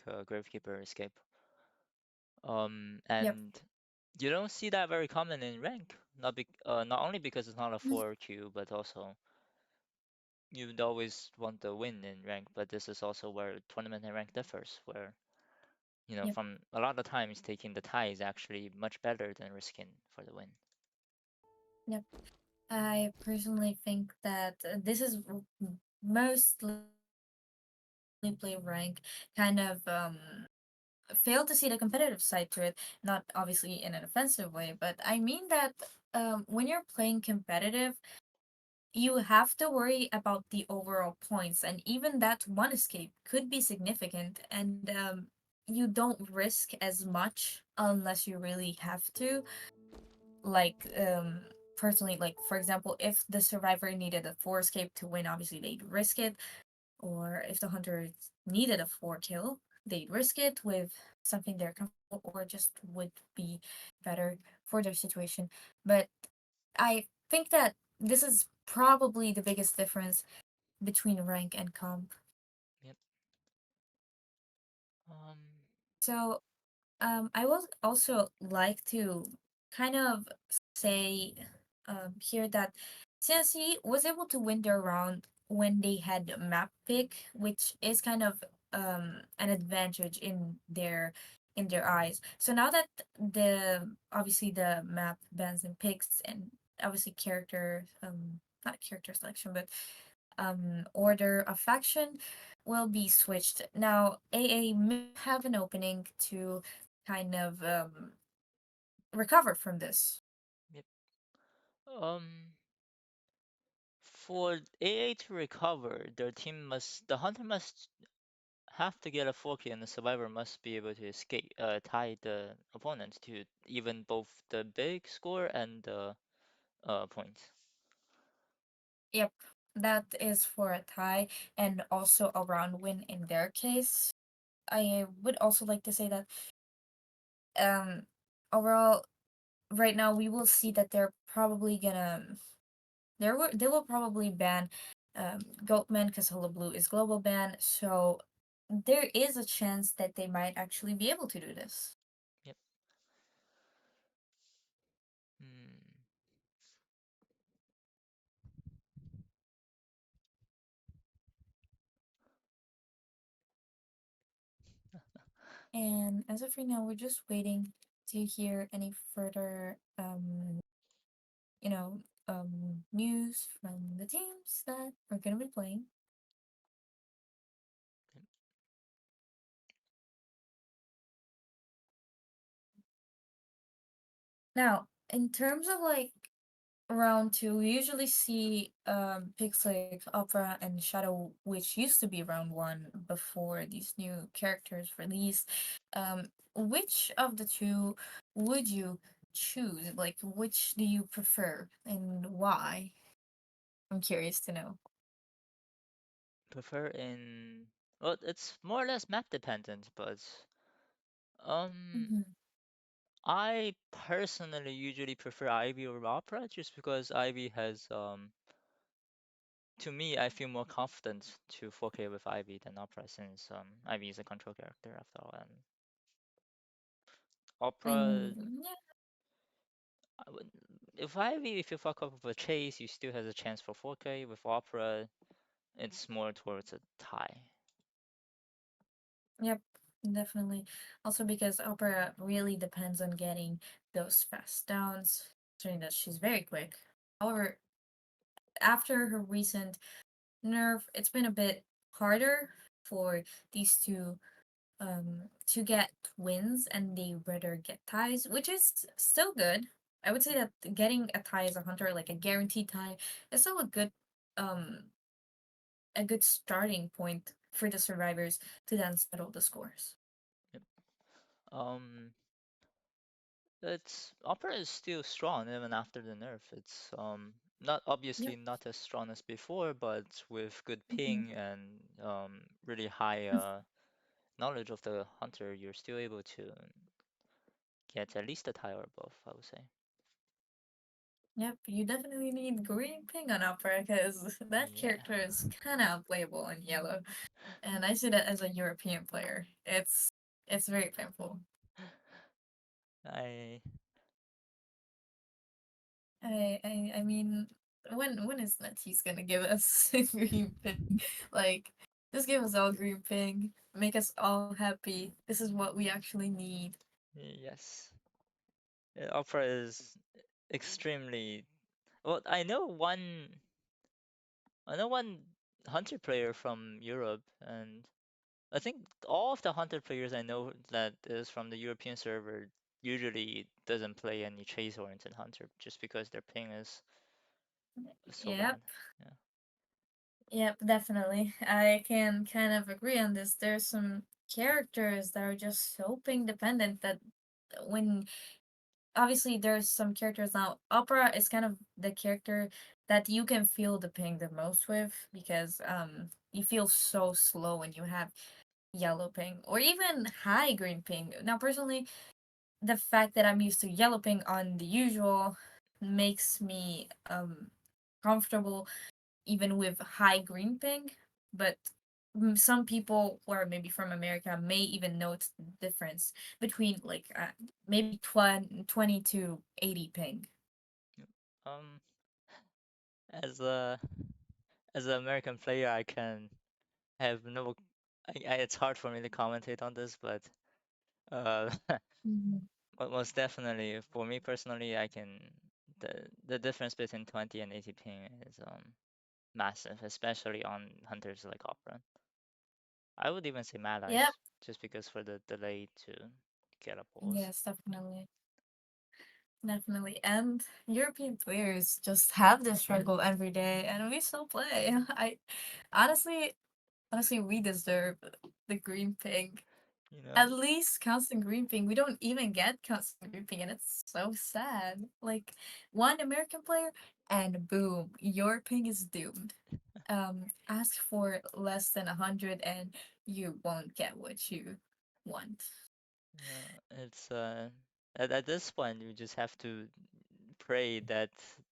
Gravekeeper escape. Yep. And you don't see that very common in rank. Not only because it's not a Mm. 4 queue, but also you'd always want the win in rank. But this is also where tournament and rank differs, where Yep. from a lot of times taking the tie is actually much better than risking for the win. Yep. I personally think that this is mostly play rank kind of fail to see the competitive side to it, not obviously in an offensive way, but I mean that when you're playing competitive, you have to worry about the overall points, and even that one escape could be significant, and you don't risk as much unless you really have to. Like, personally, like for example, if the survivor needed a four escape to win, obviously they'd risk it, or if the hunters needed a four kill, they'd risk it with something they're comfortable or just would be better for their situation. But I think that this is probably the biggest difference between rank and comp. Yep. Um, So I would also like to kind of say here that CNC was able to win their round when they had map pick, which is kind of an advantage in their eyes. So now that the obviously the map bans and picks and obviously character not character selection but order of faction will be switched. Now, AA may have an opening to kind of recover from this. Yep. Um, for AA to recover, the hunter must have to get a 4K, and the survivor must be able to escape, tie the opponent to even both the big score and the points. Yep, that is for a tie and also a round win in their case. I would also like to say that um overall right now we will see that they're probably gonna they will probably ban Goatman because Blue is global ban, so there is a chance that they might actually be able to do this. Yep. Hmm. And as of right now, we're just waiting to hear any further you know, news from the teams that are gonna be playing. Now, in terms of like round two, we usually see picks like Opera and Shadow, which used to be round one before these new characters released. Which of the two would you choose? Like, which do you prefer and why? I'm curious to know. Prefer in, well, it's more or less map dependent, but um, Mm-hmm. I personally usually prefer Ivy or Opera just because Ivy has to me, I feel more confident to 4K with Ivy than Opera since Ivy is a control character after all. And Opera, And yeah, I would, if Ivy, if you fuck up with a chase, you still has a chance for 4K. With Opera, it's more towards a tie. yep, definitely. Also because Opera really depends on getting those fast downs, considering that she's very quick. However, after her recent nerf, it's been a bit harder for these two to get wins and they rather get ties, which is still good. I would say that getting a tie as a hunter, like a guaranteed tie, is still um a good starting point for the survivors to then settle the scores. Yep. Um, it's Opera is still strong even after the nerf. It's not Yep. obviously not as strong as before, but with good Mm-hmm. ping and really high knowledge of the hunter, you're still able to get at least a tie or above, I would say. Yep, you definitely need green ping on Opera because that Yeah. character is kind of unplayable in yellow, and I see that as a European player. It's very painful. I I mean, when is Netis gonna give us green ping? Like, just give us all green ping, make us all happy. This is what we actually need. yes. Opera is extremely well. I know one hunter player from Europe, and I think all of the hunter players I know that is from the European server usually doesn't play any chase-oriented hunter just because their ping is so Yep, bad. Yeah. yep, definitely. I can kind of agree on this. There's some characters that are just so ping dependent that when obviously there's some characters now. Opera is kind of the character that you can feel the ping the most with because you feel so slow when you have yellow ping or even high green ping. Now personally, the fact that I'm used to yellow ping on the usual makes me comfortable even with high green ping, but some people who are maybe from America may even note the difference between like maybe 20 to 80 ping. Um, as a as an American player, I can have no. It's hard for me to commentate on this, but uh, Mhm. but most definitely for me personally, I can the difference between 20 and 80 ping is massive, especially on hunters like Opera. I would even say Mad Yep. Eyes, just because for the delay to get a pulse. Yes, definitely. Definitely. And European players just have this struggle every day and we still play. I honestly honestly we deserve the green pig. You know, At least constant green ping. We don't even get constant green ping and it's so sad. Like one American player and boom, your ping is doomed. Ask for less than 100 and you won't get what you want. it's at this point you just have to pray that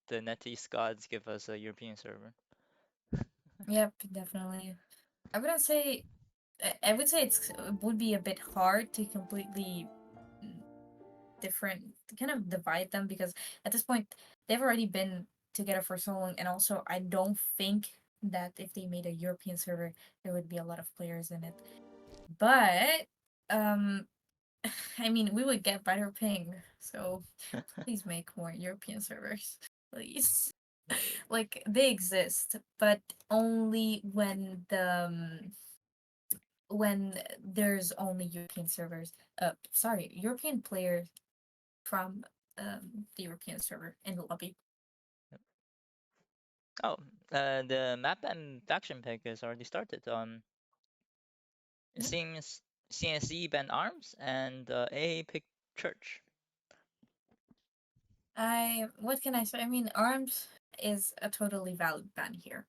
the NetEase gods give us a European server. Yep, definitely. I wouldn't say I would say it would be a bit hard to completely mm, different kind of divide them because at this point they've already been together for so long and also I don't think that if they made a European server there would be a lot of players in it. But um I mean we would get better ping, so please make more European servers. Please. Like they exist, but only when there's only European servers. Sorry, European players from the European server in the lobby. Oh, the map and faction pick is already started. It Yep. seems CNCE banned arms and AA picked church. I what can I say? I mean, arms is a totally valid ban here.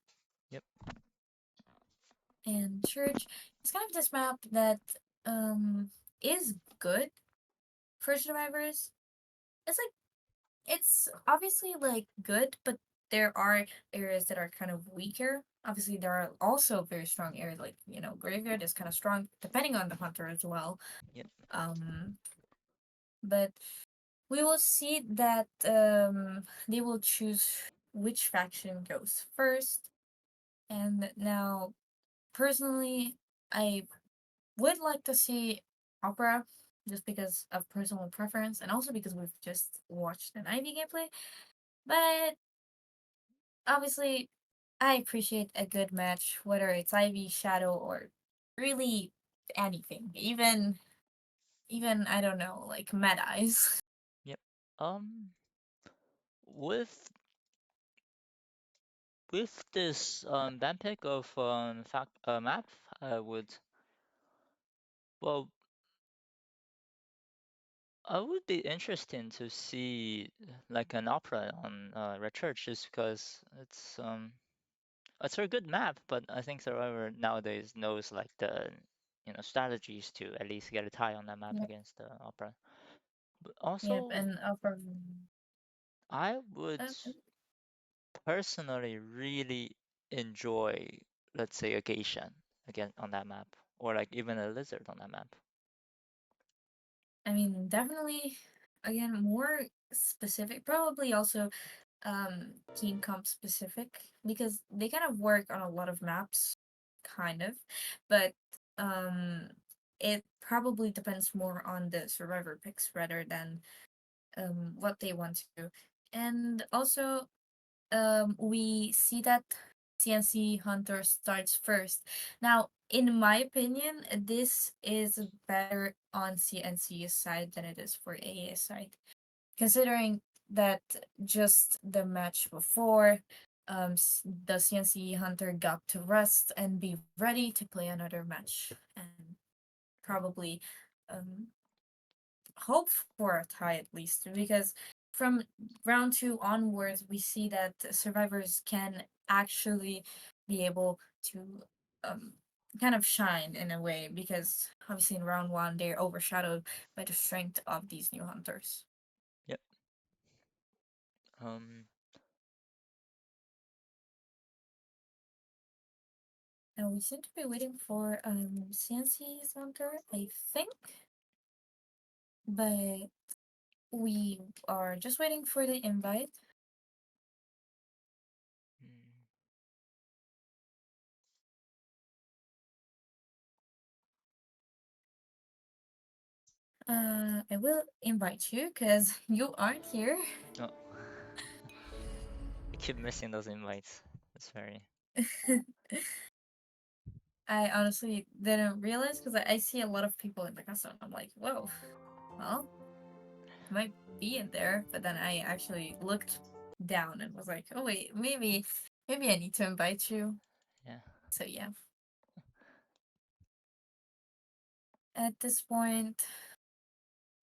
Yep. And church is kind of this map that um is good for survivors. It's like it's obviously like good, but there are areas that are kind of weaker. Obviously, there are also very strong areas like graveyard is kind of strong depending on the hunter as well. Yep. Um, but we will see that they will choose which faction goes first. And now, personally, I would like to see Opera just because of personal preference and also because we've just watched an Ivy gameplay. But obviously, I appreciate a good match, whether it's Ivy, Shadow, or really anything. Even I don't know, like Mad Eyes. Yep. Um, with this ban pick of fact map, I would well I would be interested to see like an opera on Red Church just because it's a good map, but I think Survivor nowadays knows like the strategies to at least get a tie on that map Yep, against the opera. But yep, also, and Opera. I would Uh, personally really enjoy, let's say, a Geisha again on that map, or like even a lizard on that map. I mean, definitely, again, more specific. Probably also team comp specific because they kind of work on a lot of maps, kind of, but um, it probably depends more on the survivor picks rather than what they want to do. And also, we see that CNC Hunter starts first. Now, in my opinion, this is better on CNC's side than it is for AA's side, considering that just the match before, the CNC Hunter got to rest and be ready to play another match and probably um, hope for a tie at least because from round two onwards we see that survivors can actually be able to um, kind of shine in a way because obviously in round one they're overshadowed by the strength of these new hunters. Yep. Um, Now we seem to be waiting for CNC's hunter, I think, but we are just waiting for the invite. mm, I will invite you because you aren't here. oh, I keep missing those invites. That's very. I honestly didn't realize because I see a lot of people in the castle. I'm like, whoa, well, it might be in there. But then I actually looked down and was like, oh wait, maybe I need to invite you. Yeah. So yeah, at this point,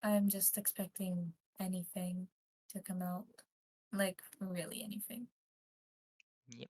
I'm just expecting anything to come out, like really anything. Yep.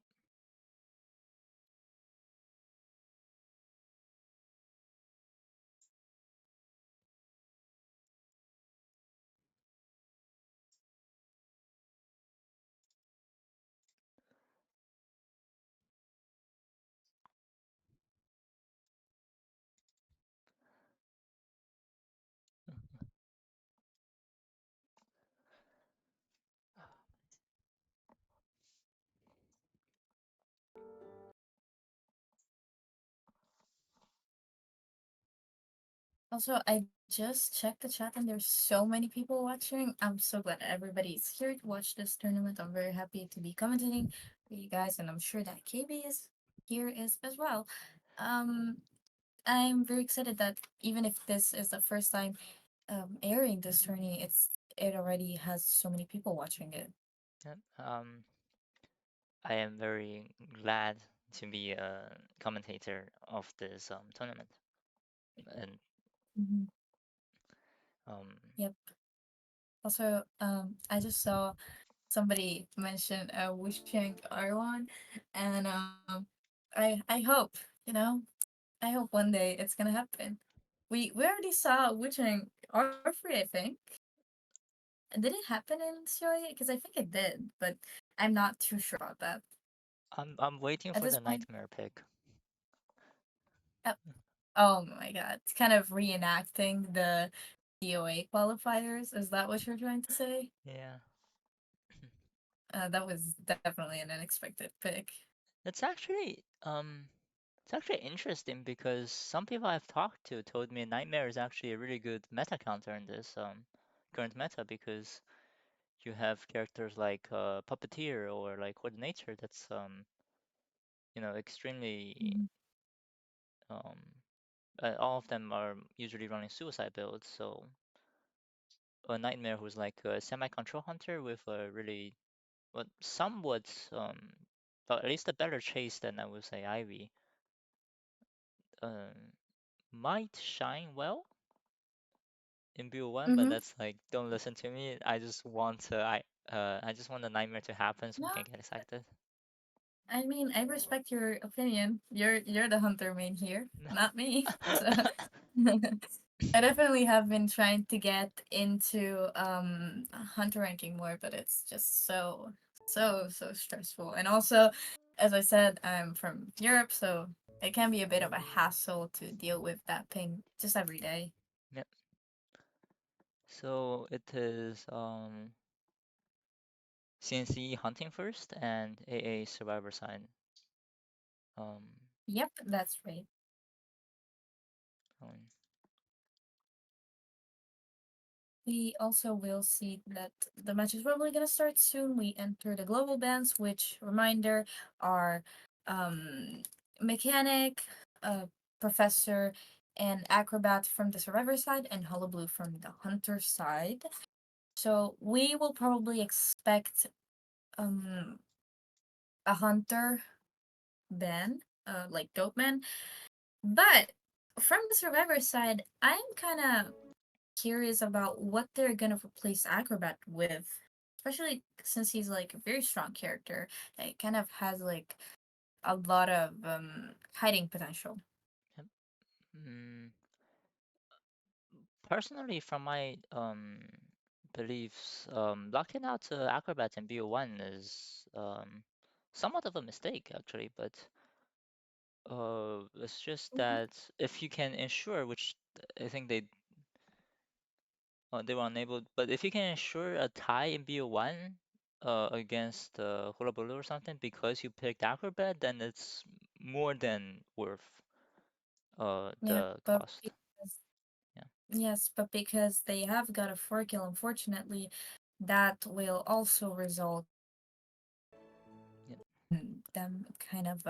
Also, I just checked the chat and there's so many people watching. I'm so glad everybody's here to watch this tournament. I'm very happy to be commentating for you guys, and I'm sure that KB is here is as well. Um, I'm very excited that even if this is the first time airing this tourney, it already has so many people watching it. Yep. I am very glad to be a commentator of this tournament, and Mhm. um, Yep. Also, I just saw somebody mention wishing Arlon, and I hope you know I hope one day it's gonna happen. We already saw wishing Orphrey, I think. Did it happen in Australia? Because I think it did, but I'm not too sure about that. I'm waiting At for this the point, nightmare pick. uh, oh my god, it's kind of reenacting the DOA qualifiers. Is that what you're trying to say? Yeah, That was definitely an unexpected pick. it's actually it's actually interesting because some people I've talked to told me nightmare is actually a really good meta counter in this current meta because you have characters like puppeteer or like coordinator that's extremely Mhm. um all of them are usually running suicide builds, so a nightmare who's like a semi-control hunter with a really well somewhat well, at least a better chase than I would say Ivy um might shine well in Build 1, but Mm-hmm. that's like don't listen to me. I just want the nightmare to happen so No, I can get excited. I mean I respect your opinion. You're the hunter main here, not me. So I definitely have been trying to get into hunter ranking more, but it's just so stressful. And also, as I said, I'm from Europe, so it can be a bit of a hassle to deal with that ping just every day. Yep. So it is CNCE hunting first and AA survivor side. Um, Yep, that's right. um, We also will see that the match is probably gonna start soon. We enter the global bands, which reminder are um mechanic, uh professor, and acrobat from the survivor side, and hullabaloo from the hunter side. So we will probably expect um a hunter ban, like dope man. But from the survivor side, I'm kinda curious about what they're gonna replace Acrobat with, especially since he's like a very strong character that kind of has like a lot of hiding potential. yep. Mm, Personally, from my beliefs, locking out Acrobat in BO1 is somewhat of a mistake actually, but it's just Mhm. that if you can ensure, which I think they were unable, but if you can ensure a tie in BO1 against Hullabaloo or something because you picked Acrobat, then it's more than worth Yeah, the but cost. because, Yeah. yes, but because they have got a 4 kill, unfortunately, that will also result Yep. them kind of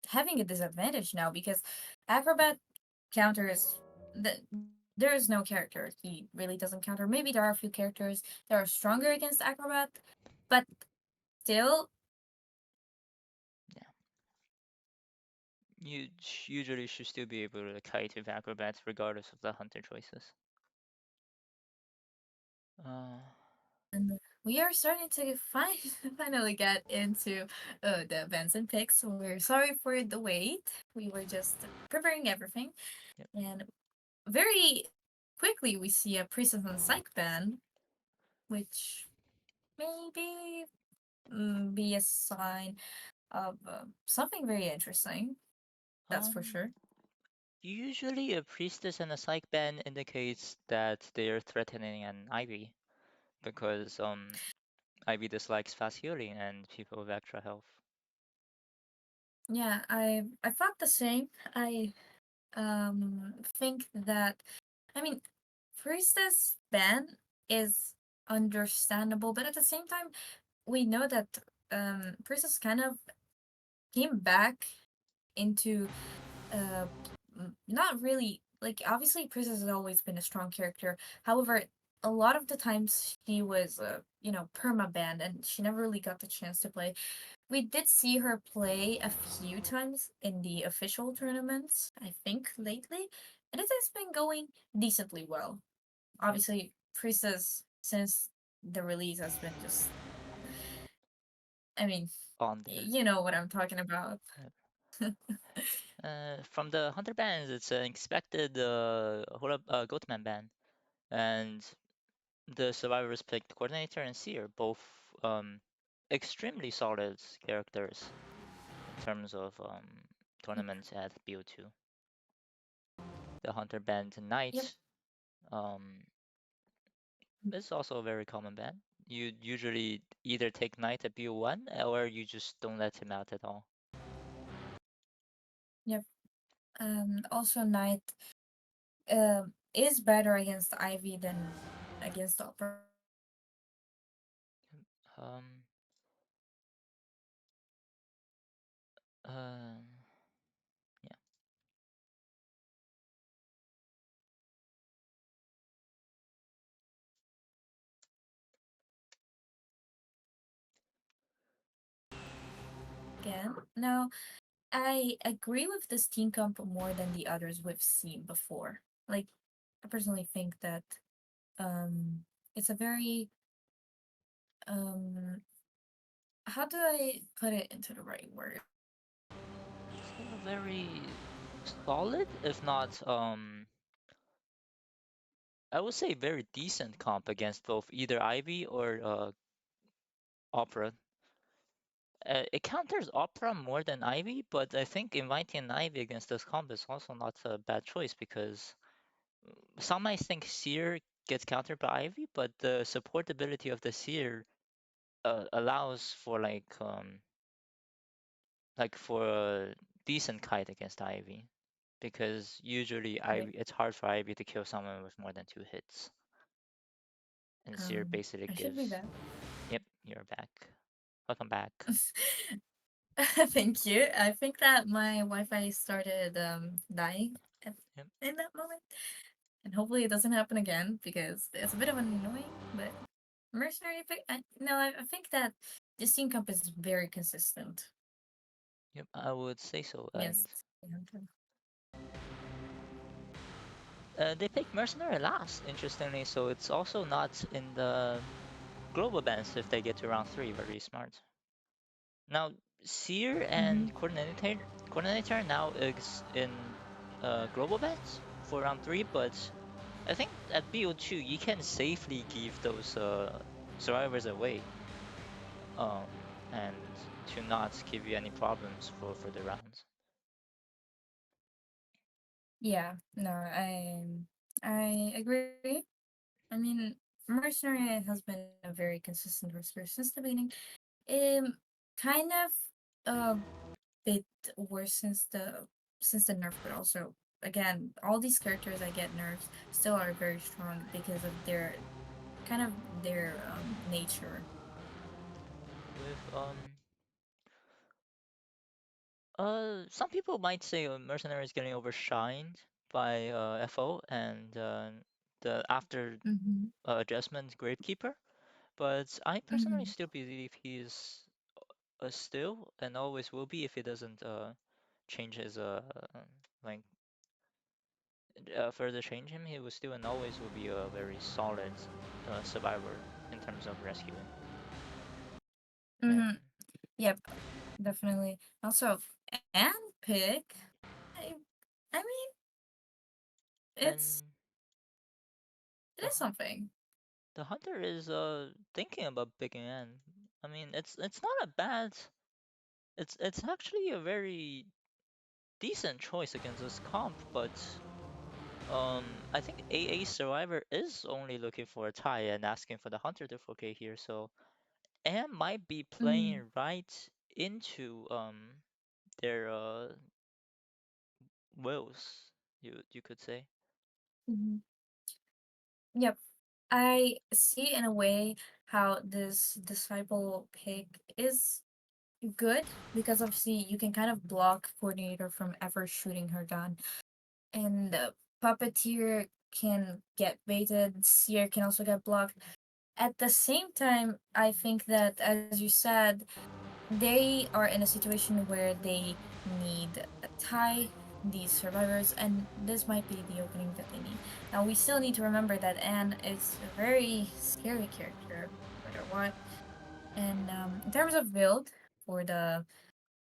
having a disadvantage now because Acrobat counters there is no character. He really doesn't counter. Maybe there are a few characters that are stronger against Acrobat, but still, Yeah. You usually should still be able to kite with acrobats regardless of the hunter choices. Uh, and we are starting to finally get into the events and picks. We're sorry for the wait. We were just preparing everything, yep. and very quickly we see a priestess and psych ban, which maybe be a sign of something very interesting. That's for Um, sure. Usually a priestess and a psych band indicates that they're threatening an ivy because ivy dislikes fast healing and people with extra health. Yeah, I thought the same. I think that I mean priestess ban is understandable, but at the same time we know that priestess kind of came back into uh not really like obviously princess has always been a strong character. However, a lot of the times she was perma banned and she never really got the chance to play. We did see her play a few times in the official tournaments, I think lately, and it has been going decently well. Yep. Obviously princess since the release has been just, I mean, On there. you know what I'm talking about. Yep. From the hunter bands, it's an expected hold up Goatman ban, and the survivors picked coordinator and seer, both um extremely solid characters in terms of tournaments at BO2. The hunter band Yep. knight um is also a very common ban. You usually either take knight at BO1 or you just don't let him out at all. Yep. Also knight is better against Ivy than against Opera. Um, uh, yeah. Again, now I agree with this team comp more than the others we've seen before. Like, I personally think that um, it's a very um, how do I put it into the right word? It's a very solid, if not I would say very decent comp against both either Ivy or Opera. It counters Opera more than Ivy, but I think inviting an Ivy against this comp is also not a bad choice because some might think Seer gets countered by Ivy, but the support ability of the Seer allows for like for a decent kite against Ivy because usually Right. Ivy it's hard for Ivy to kill someone with more than 2 hits, and Seer basically I should be gives. back. Yep, you're back. Welcome back. Thank you. I think that my Wi-Fi started dying at, Yep, in that moment, and hopefully it doesn't happen again because it's a bit of annoying. But mercenary, no, I think that this team comp is very consistent yep, I would say so. And against the Hunter. they picked Mercenary last, interestingly, so it's also not in the global bans if they get to round 3. Very smart. Now, Seer Mm-hmm. and Coordinator now is in global bans for round 3, but I think at BO2 you can safely give those survivors away, and to not give you any problems for the rounds. Yeah, no, I agree. I mean, mercenary has been a very consistent roster since the beginning. Um, kind of a bit worse since the nerf, but also again, all these characters that get nerfs still are very strong because of their kind of their nature. With Some people might say Mercenary is getting overshined by FO and the after Mm-hmm. adjustment Gravekeeper, but I personally Mm-hmm. still believe he's still and always will be if he doesn't change his like further change him, he will still and always will be a very solid survivor in terms of rescuing. Mm-hmm. And Yep, definitely. Also, and pick. I, I mean, it's and it the is something. the hunter is thinking about picking N. I mean, it's not a bad. It's actually a very decent choice against this comp, but I think AA Survivor is only looking for a tie and asking for the hunter to 4K here, so Am might be Mm-hmm. playing right into their wills, you could say. Mm-hmm. Yep. I see in a way how this disciple pick is good because obviously you can kind of block coordinator from ever shooting her gun, and puppeteer can get baited. Seer can also get blocked. At the same time, I think that, as you said, they are in a situation where they need a tie, these survivors, and this might be the opening that they need. Now, we still need to remember that Anne is a very scary character, no matter what. And in terms of build for the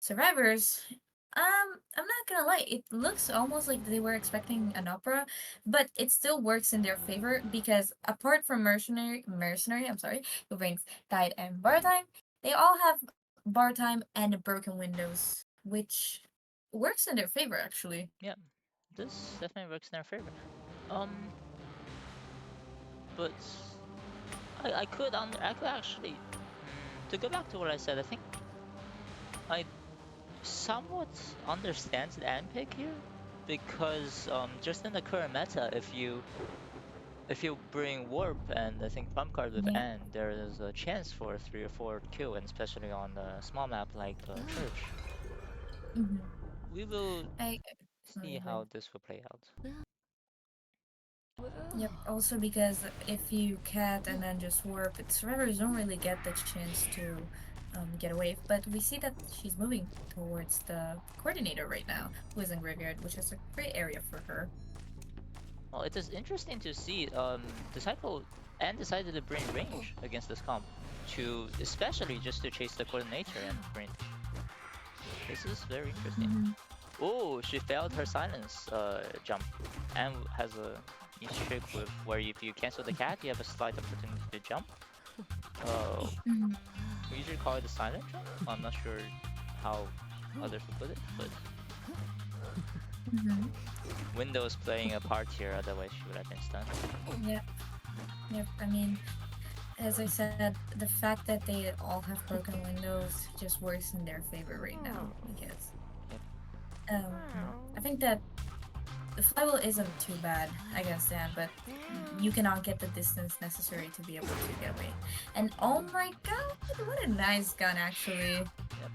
survivors, I'm not gonna lie, it looks almost like they were expecting an opera, but it still works in their favor because apart from mercenary, I'm sorry, who brings tide and bar time, they all have bar time and broken windows, which works in their favor actually. Yeah, this definitely works in their favor. Um, but I could actually to go back to what I said. I think I somewhat understand the end pick here because just in the current meta, if you bring warp and I think trump card with Yeah. N, there is a chance for a 3 or 4 kill, and especially on a small map like Church. Mm-hmm. We will I see definitely agree. how this will play out. Yep. Also because if you cat and then just warp, survivors don't really get the chance to get away. But we see that she's moving towards the coordinator right now, who is in graveyard, which is a great area for her. Well, it is interesting to see Disciple and decided to bring range against this comp to especially just to chase the coordinator and sprint. This is very interesting. Mm-hmm. Oh, she failed her silence jump and has a nice trick with where if you cancel the cat, you have a slight opportunity to jump. Uh, Mm-hmm. we usually call it a silent jump. I'm not sure how others would put it, but Mm-hmm. Windows playing a part here, otherwise she would have been stunned. Yep. Yep. I mean, as I said, the fact that they all have broken windows just works in their favor right now because Yep. I think that the flywheel isn't too bad against Dan, but you cannot get the distance necessary to be able to get away. And oh my god, what a nice gun actually. Yep.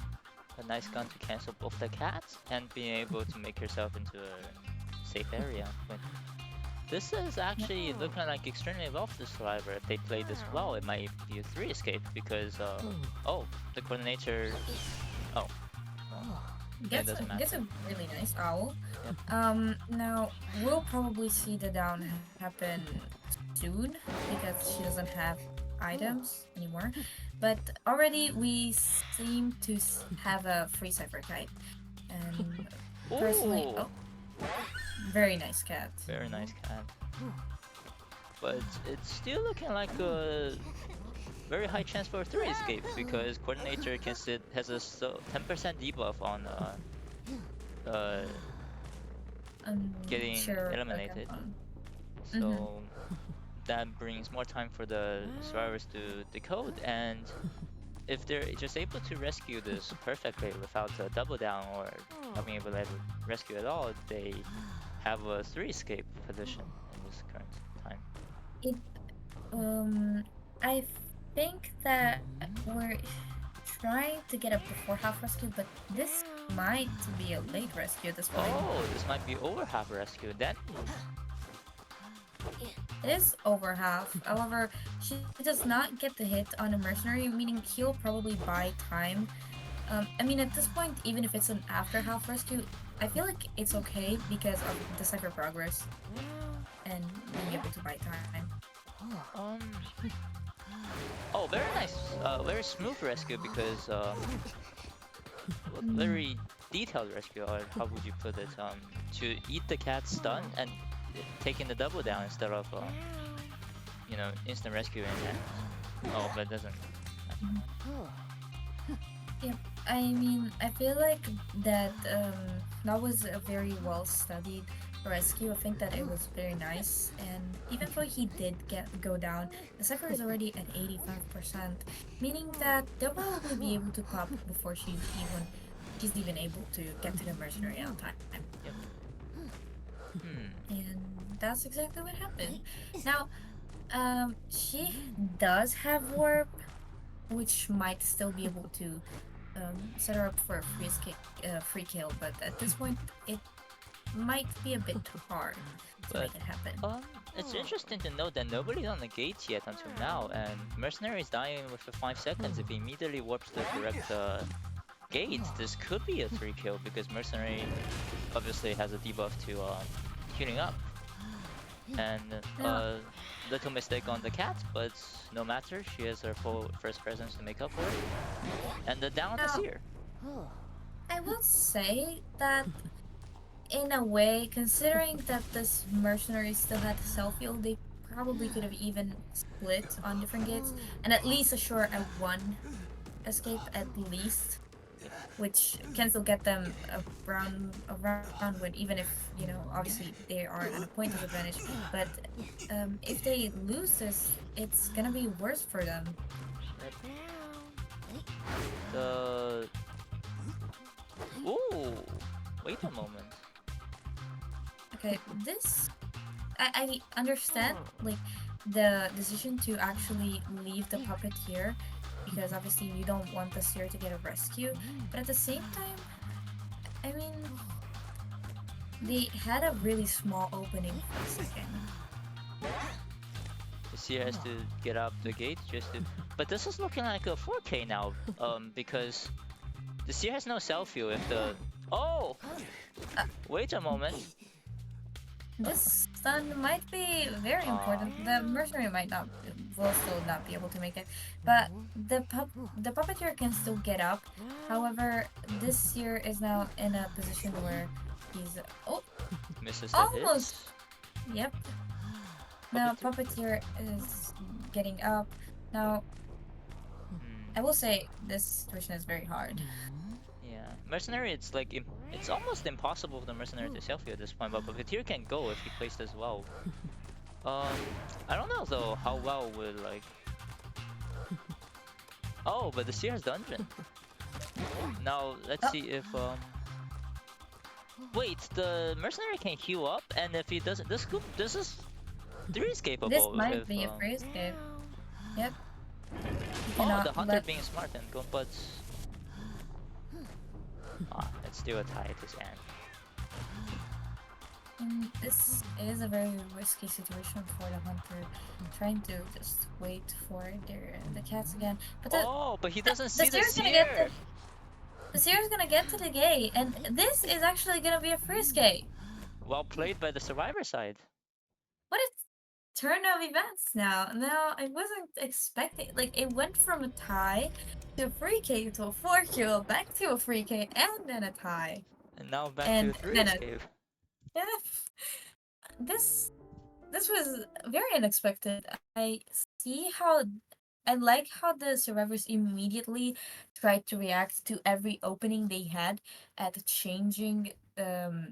A nice gun to cancel both the cats and being able to make yourself into a safe area. But this is Yep. actually looking like extremely well for the survivor. If they play this well, it might be a 3 escape because oh, the coordinator, oh, well, then it doesn't Gets matter. a really nice owl. Yep. Now we'll probably see the down happen soon because she doesn't have items anymore. But already we seem to have a free cipher kite. And personally, Oh, oh, very nice cat. very nice cat. But it's still looking like a very high chance for a 3 escape because coordinator can sit has a 10% debuff on uh getting Sure, okay, eliminated. fine. Mm-hmm. So that brings more time for the survivors to decode, and if they're just able to rescue this perfectly without a double down or not being able to ever rescue at all, they have a 3 escape position in this current time. It I think that we're trying to get up before half rescue, but this might be a late rescue at this point. Oh, this might be over half rescue. Then It is over half. However, she does not get the hit on a mercenary, meaning he'll probably buy time. I mean, at this point, even if it's an after half rescue, I feel like it's okay because of the Cypher progress and being able to buy time. um oh, very nice, very smooth rescue because Mm, very detailed rescue, or how would you put it? To eat the cat's stun and taking the double down instead of instant rescue in hand. Oh, but it doesn't actually mm. matter. Yep. I mean, I feel like that was a very well studied rescue. I think that it was very nice, and even though he did go down, the Cypher is already at 85%, meaning that they'll probably be able to pop before she's even able to get to the mercenary on time. Yep. Hmm. And that's exactly what happened. Now, she does have warp, which might still be able to set her up for a free kill, but at this point, it might be a bit hard to But make it happen. um, it's interesting to note that nobody's on the gates yet until now, and Mercenary is dying with the 5 seconds. If he immediately warps the correct gates, this could be a 3 kill because Mercenary obviously has a debuff to healing up. And Now, little mistake on the cat, but no matter, she has her full first presence to make up for it. And the down the now, seer. I will say that in a way, considering that this mercenary still had self heal, they probably could have even split on different gates and at least assure a one escape at least, which can still get them a round win, even if obviously they are at a point disadvantage. But if they lose this, it's gonna be worse for them. Yep. The ooh, wait a moment. Okay, this I understand like the decision to actually leave the puppet here because obviously you don't want the seer to get a rescue, but at the same time, I mean, they had a really small opening for a second. The seer has to get up the gate just to. But this is looking like a 4K now. Because the seer has no self heal. If the oh, Uh, wait a moment. this stun might be very Uh, important. The mercenary might not, will still not be able to make it, but the puppeteer can still get up. However, this seer is now in a position where he's oh misses the almost. hits. Yep. Now Puppeteer. puppeteer is getting up. Now Hmm. I will say this situation is very hard. Yeah, mercenary. It's like it's almost impossible for the mercenary to self heal at this point. But puppeteer can go if he plays this well. I don't know though how well will like. Oh, but the seer has dungeon. Now let's Oh, see if wait, the mercenary can heal up, and if he doesn't, this is three this escapable. might If be a free escape. Yep. You oh, cannot the hunter let. being smart and go, but it's still a tie at this end. This is a very risky situation for the hunter, trying to just wait for the cats again. But Oh, but he doesn't the see the seer's gonna get seer. the seer's gonna get to the gate, and this is actually gonna be a free escape. Well played by the survivor side. What a turn of events now. Now I wasn't expecting like it went from a tie to a free K to a 4 kill, back to a free K, and then a tie. And now back to And three then a escape. yeah, this this was very unexpected. See how I like how the survivors immediately tried to react to every opening they had at changing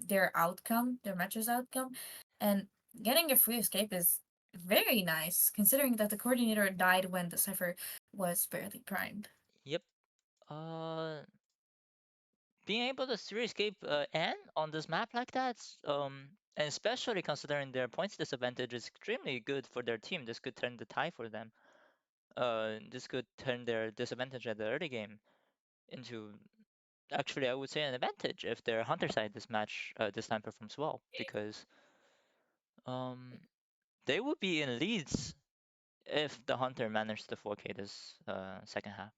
their outcome, their match's outcome, and getting a free escape is very nice considering that the coordinator died when the cipher was barely primed. Yep. Uh, being able to three escape N on this map like that, and especially considering their points disadvantage is extremely good for their team. This could turn the tie for them. This could turn their disadvantage at the early game. into actually I would say an advantage if their hunter side this time performs well because um they would be in leads if the hunter managed to 4K this second half.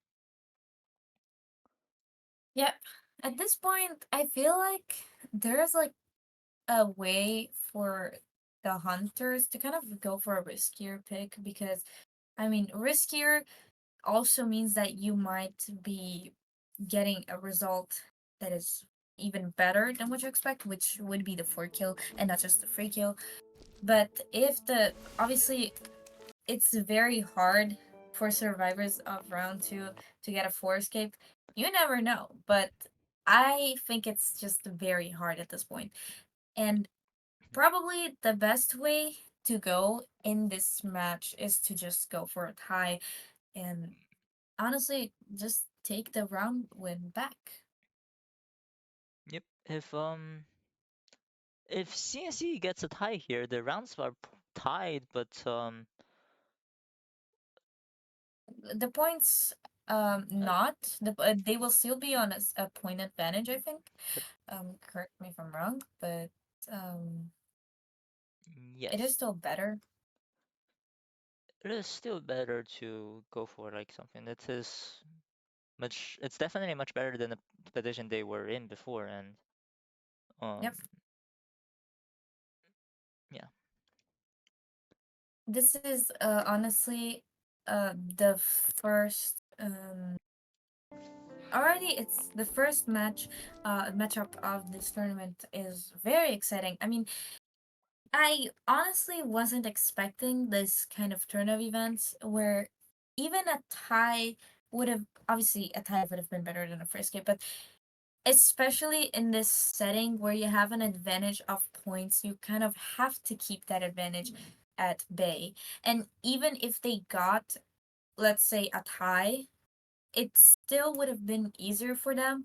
Yeah, at this point, I feel like there's like a way for the hunters to kind of go for a riskier pick because I mean, riskier also means that you might be getting a result that is even better than what you expect, which would be the 4 kill and not just the free kill. But if the obviously it's very hard for survivors of round two to get a four escape. You never know, but I think it's just very hard at this point. And probably the best way to go in this match is to just go for a tie and honestly just take the round win back. Yep. If CNC gets a tie here, the rounds are tied, but The points uh, not they will still be on a point advantage, I think. yep, Correct me if I'm wrong, but um it is yes, still better. it is still better to go for like something that is much. It's definitely much better than the position they were in before, and um Yep. yeah, This is honestly the first already it's the first matchup of this tournament is very exciting. I mean, I honestly wasn't expecting this kind of turn of events where even a tie would have obviously a tie would have been better than a first game, but especially in this setting where you have an advantage of points, you kind of have to keep that advantage at bay. And even if they got, let's say, a tie, it still would have been easier for them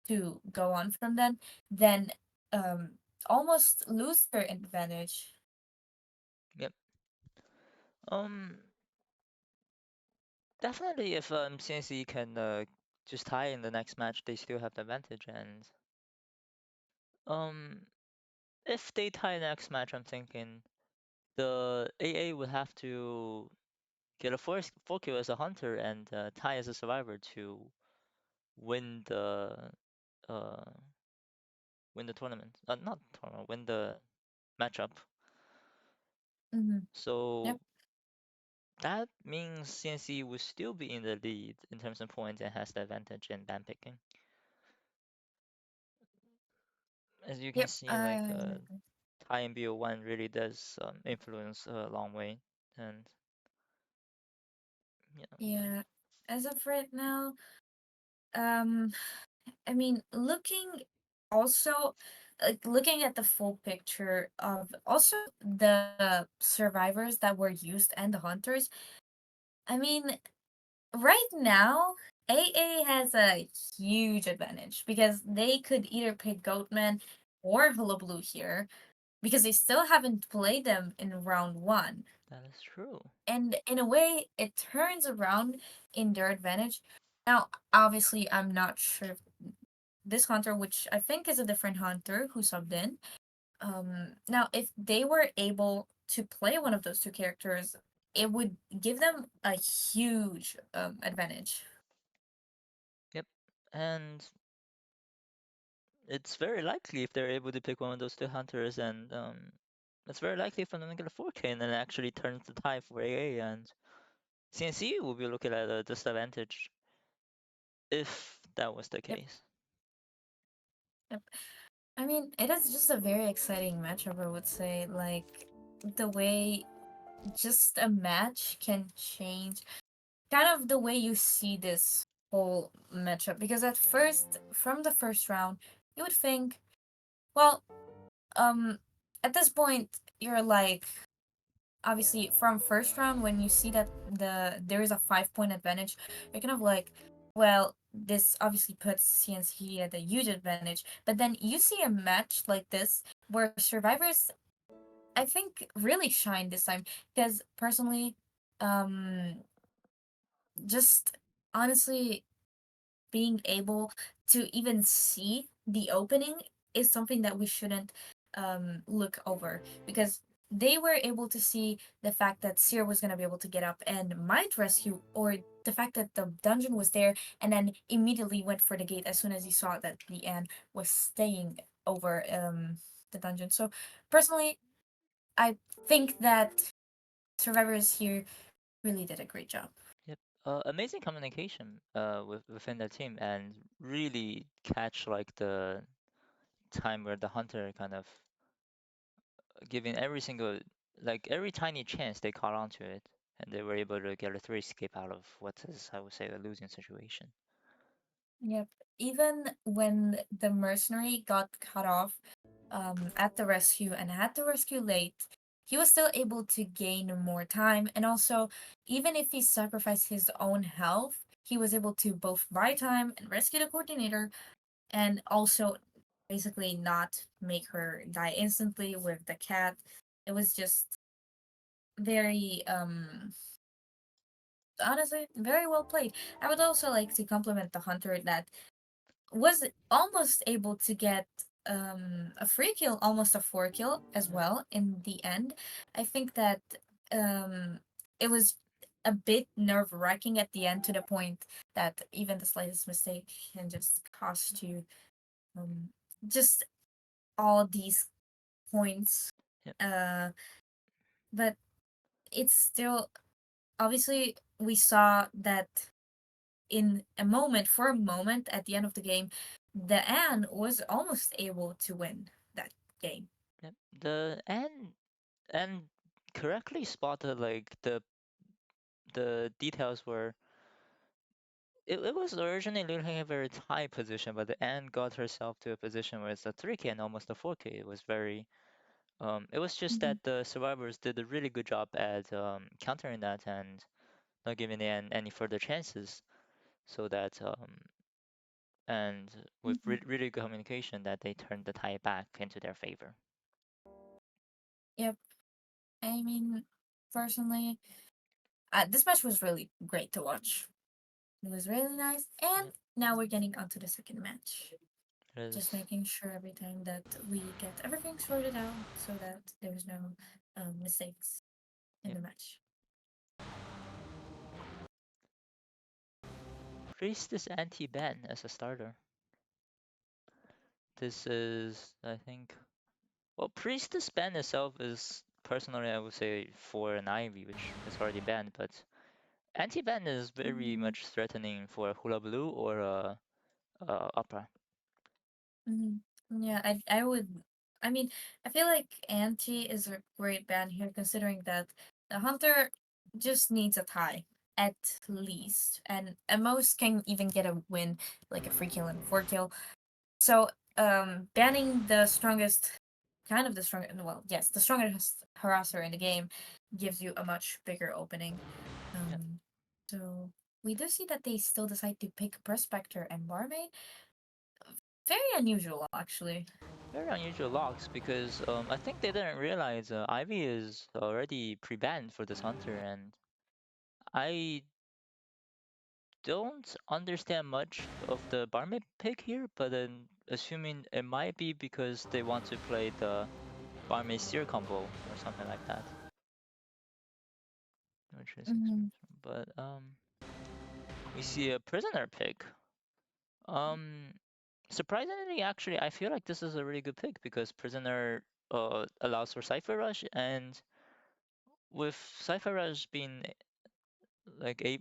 to go on from then than um, almost lose their advantage. yep. Um, Definitely if CNC can just tie in the next match, they still have the advantage, and um if they tie next match, I'm thinking the AA would have to get a four kill as a hunter and tie as a survivor to win uh win the tournament. Not tournament, win the matchup. Mm-hmm. Yep. So that means CNC will still be in the lead in terms of points and has the advantage in ban picking. As you can Yep. see, like tie in BO1 really does influence a long way, and yeah, Yeah. As of right now, um, I mean, also, looking at the full picture of also the survivors that were used and the hunters. I mean, right now, AA has a huge advantage because they could either pick Goatman or Hullabaloo here because they still haven't played them in round one. that is true. And in a way, it turns around in their advantage. Now, obviously, I'm not sure if this hunter, which I think is a different hunter who subbed in. Now, if they were able to play one of those two characters, it would give them a huge advantage. Yep, and it's very likely if they're able to pick one of those two hunters, and it's very likely for them to get a 4K and then actually turns the tie for AA, and CNC will be looking at a disadvantage if that was the Yep. case. Yep. I mean, it is just a very exciting matchup, I would say. Like, the way just a match can change kind of the way you see this whole matchup. Because at first, from the first round, you would think, well, um, at this point, you're like, obviously, from first round, when you see that there is a 5 point advantage, you're kind of like, well, this obviously puts CNC at a huge advantage. But then you see a match like this where survivors, I think, really shine this time. Because personally, um, just honestly, being able to even see the opening is something that we shouldn't look over, because they were able to see the fact that Seer was going to be able to get up and might rescue, or the fact that the dungeon was there, and then immediately went for the gate as soon as he saw that the Anne was staying over the dungeon. So personally, I think that survivors here really did a great job. Yep. Amazing communication within the team, and really catch like the time where the hunter kind of giving every single, like every tiny chance they caught onto it, and they were able to get a three escape out of what is, I would say, a losing situation. Yep. Even when the mercenary got cut off at the rescue and had to rescue late, he was still able to gain more time. And also, even if he sacrificed his own health, he was able to both buy time and rescue the coordinator, and also basically not make her die instantly with the cat. It was just very honestly very well played. I would also like to compliment the hunter that was almost able to get a free kill, almost a four kill as Yep. well in the end. I think that um it was a bit nerve wracking at the end, to the point that even the slightest mistake can just cost you um just all these points. Yep. Uh but it's still, obviously we saw that in a moment, for a moment at the end of the game, the Anne was almost able to win that game. Yep. And correctly spotted like the details were, it was originally looking a very tight position, but the end got herself to a position where it's a 3K and almost a 4K. It was very it was just Mm-hmm. that the survivors did a really good job at countering that and not giving the end any further chances, so that and with Mm-hmm. really good communication that they turned the tie back into their favor. Yep. I mean, personally, this match was really great to watch. It was really nice. And Yep. now we're getting onto the second match. It Just is. making sure every time that we get everything sorted out so that there's no mistakes in Yep. the match. Priestess anti-ban as a starter. This is, I think, well, Priestess ban itself is personally, I would say, for an Ivy, which is already banned, but anti-ban is very Mm-hmm. much threatening for a Hula Blue or a, Opera. Mm-hmm. Yeah, I would. I mean, I feel like Anti is a great band here, considering that the Hunter just needs a tie at least, and at most can even get a win, like a free kill and four kill. So, banning the strongest, kind of the strongest, well, yes, the strongest harasser in the game gives you a much bigger opening. Yep. So we do see that they still decide to pick Prospector and Barmaid. Very unusual, actually. Very unusual locks because I think they didn't realize Ivy is already pre-banned for this hunter, and I don't understand much of the barmaid pick here, but then assuming it might be because they want to play the barmaid steer combo or something like that, which is Mm-hmm. but we see a prisoner pick. Um, Surprisingly, actually, I feel like this is a really good pick because prisoner allows for Cypher Rush, and with Cypher Rush being like a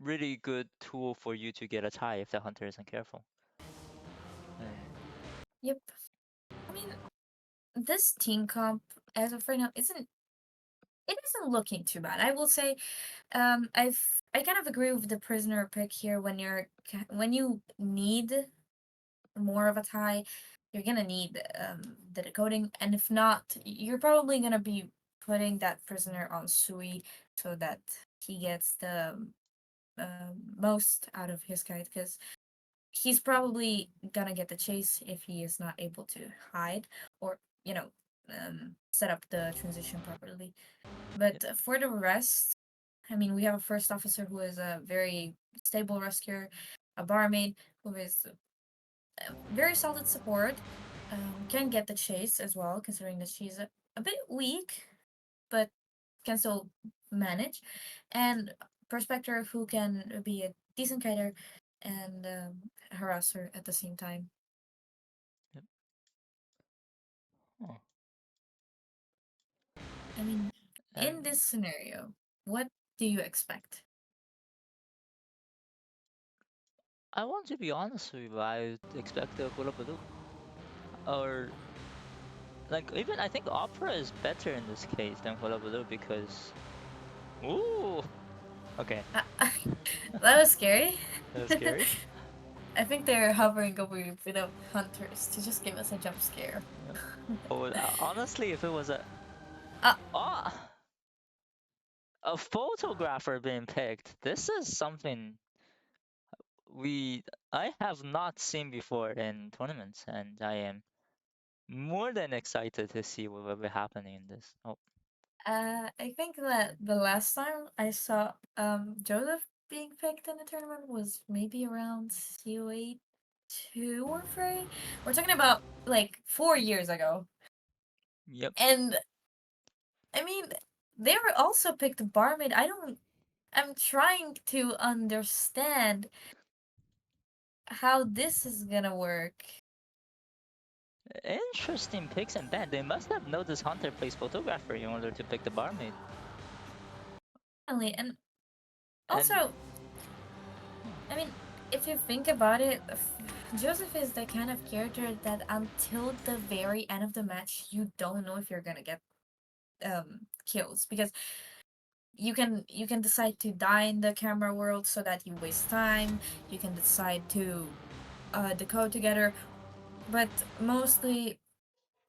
really good tool for you to get a tie if the hunter isn't careful. And Yep. I mean, this team comp as of right now isn't looking too bad. I will say, I kind of agree with the prisoner pick here. When when you need more of a tie, you're gonna need the decoding, and if not, you're probably gonna be putting that prisoner on Sui so that he gets the most out of his guide, because he's probably gonna get the chase if he is not able to hide, or you know set up the transition properly. yep, But for the rest, I mean, we have a first officer who is a very stable rescuer. a barmaid who is very solid support, can get the chase as well, considering that she's a bit weak, but can still manage, and Prospector who can be a decent kiter and harasser at the same time. Yep. Oh. I mean, in And this scenario, what do you expect? I want to be honest with you, I expect a hula baloo. Or like even I think opera is better in this case than hula baloo because ooh, okay, That was scary. that's scary. I think they're hovering over a bit of hunters to just give us a jump scare. Yep. Oh, honestly, if it was Ah, oh, a photographer being picked, this is something we I have not seen before in tournaments, and I am more than excited to see what will be happening in this. Oh, I think that the last time I saw Joseph being picked in the tournament was maybe around COA 2 or 3. We're talking about like 4 years ago. yep. And I mean, they were also picked barmaid. I'm trying to understand how this is gonna work. Interesting picks and ban. They must have noticed Hunter plays photographer in order to pick the barmaid. And And also, I mean, if you think about it, Joseph is the kind of character that until the very end of the match, you don't know if you're gonna get kills, because you can decide to die in the camera world so that you waste time. You can decide to decode together, but mostly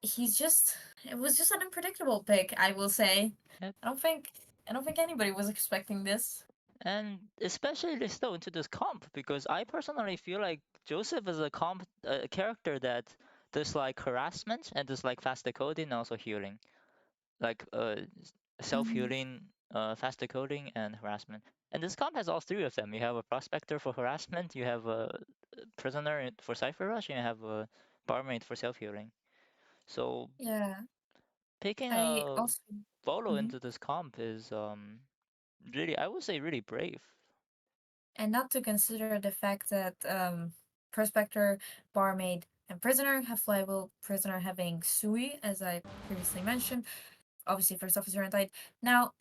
it was just an unpredictable pick, I will say. yep. I don't think I don't think anybody was expecting this. And especially so into this comp because I personally feel like Joseph is a comp a character that does like harassment and does like fast decoding and also healing, like self Mm-hmm. healing, fast decoding and harassment. And this comp has all three of them. You have a prospector for harassment, you have a prisoner for cipher rush, and you have a barmaid for self healing. So Yeah, picking I a also. Volo Mhm. into this comp is really I would say really brave. And not to consider the fact that Prospector, Barmaid, and Prisoner have flyable. Prisoner having Sui, as I previously mentioned, obviously first officer and tight. Now,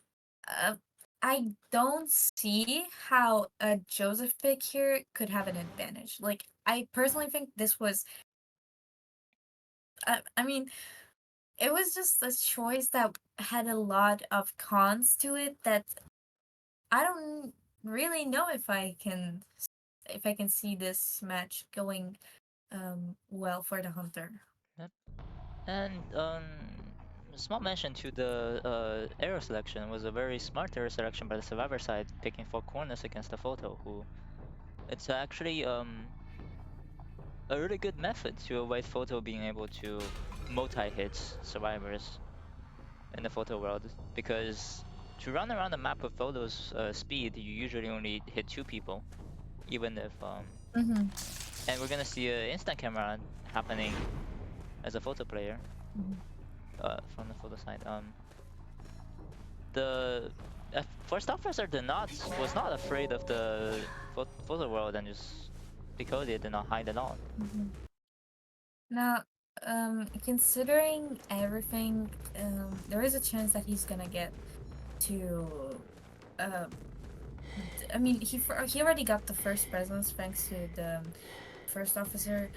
uh, I don't see how a Joseph pick here could have an advantage. Like, I personally think this was. I mean, it was just a choice that had a lot of cons to it that I don't really know if I can see this match going well for the hunter. Yep. And small mention to the arrow selection was a very smart arrow selection by the survivor side, picking four corners against the photo. Who it's actually a really good method to avoid photo being able to multi-hit survivors in the photo world because to run around the map with photos speed, you usually only hit two people, even if Mm-hmm. and we're gonna see an instant camera happening as a photo player Mm-hmm. from the photo side. The first officer did not was not afraid of the photo world and just because it did not hide at all. Mm-hmm. Now, considering everything, there is a chance that he's gonna get to. Uh, I mean, he already got the first presence thanks to the first officer.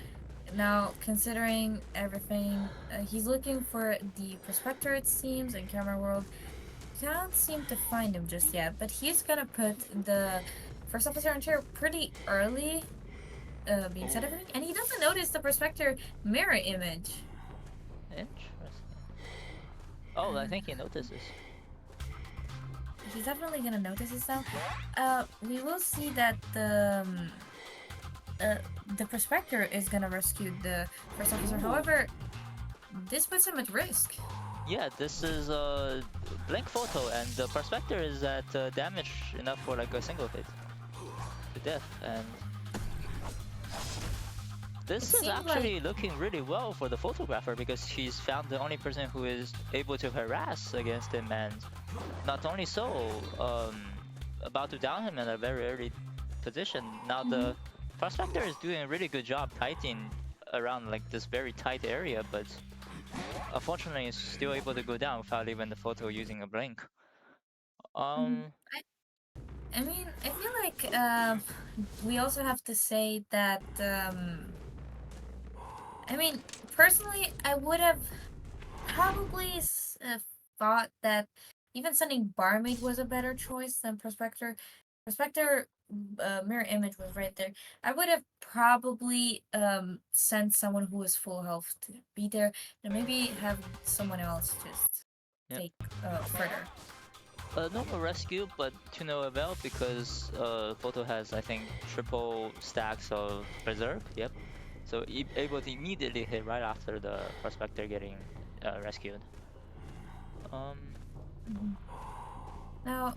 Now, considering everything, he's looking for the prospector, it seems, in camera world. Can't seem to find him just yet, but he's gonna put the first officer on chair pretty early, being said Oh, everything, and he doesn't notice the prospector mirror image. interesting. Oh, I think he Uh, notices. he's definitely gonna notice this now. We will see that uh, the prospector is gonna rescue the first officer. Ooh, However, this puts him at risk. yeah, this is a blank photo, and the prospector is at damage enough for like a single hit to death, and It This is seemed like. actually looking really well for the photographer because she's found the only person who is able to harass against him, and not only so, about to down him in a very early position. Now Mhm. the prospector is doing a really good job kiting around like this very tight area, but unfortunately is still able to go down without even the photo using a blink. Mhm. Um, I mean, I feel like we also have to say that I mean, personally, I would have probably thought that even sending Barmaid was a better choice than Prospector. Prospector mirror image was right there. I would have probably sent someone who was full health to be there and maybe have someone else just yep. take further. Normal rescue, but to no avail because photo has I think triple stacks of berserk. Yep. So able to immediately hit right after the prospector getting rescued. Um, Mhm. Now,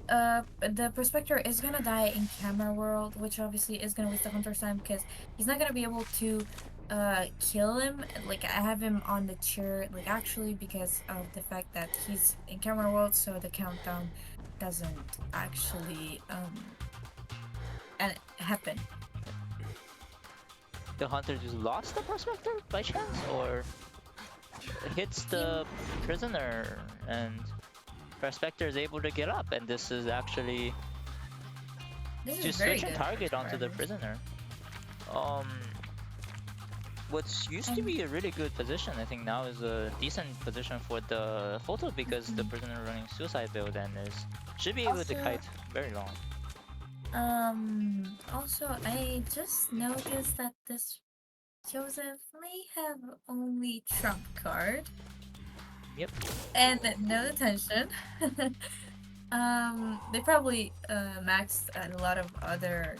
the Prospector is gonna die in Camera World, which obviously is gonna waste the Hunter's time because he's not gonna be able to, kill him. Like, I have him on the chair, like, actually, because of the fact that he's in Camera World, so the countdown doesn't actually, happen. yep. The hunter just lost the prospector by chance, or hits He, the prisoner, and prospector is able to get up, and this is actually this is just very switching good for target onto the survivors. prisoner. Um, what's used to And, be a really good position, I think now is a decent position for the photo because the mhm. prisoner running suicide build and is should be able to Also, kite very long. also, I just noticed that this Joseph may have only trump card. Yep. And no detention. They probably maxed a lot of other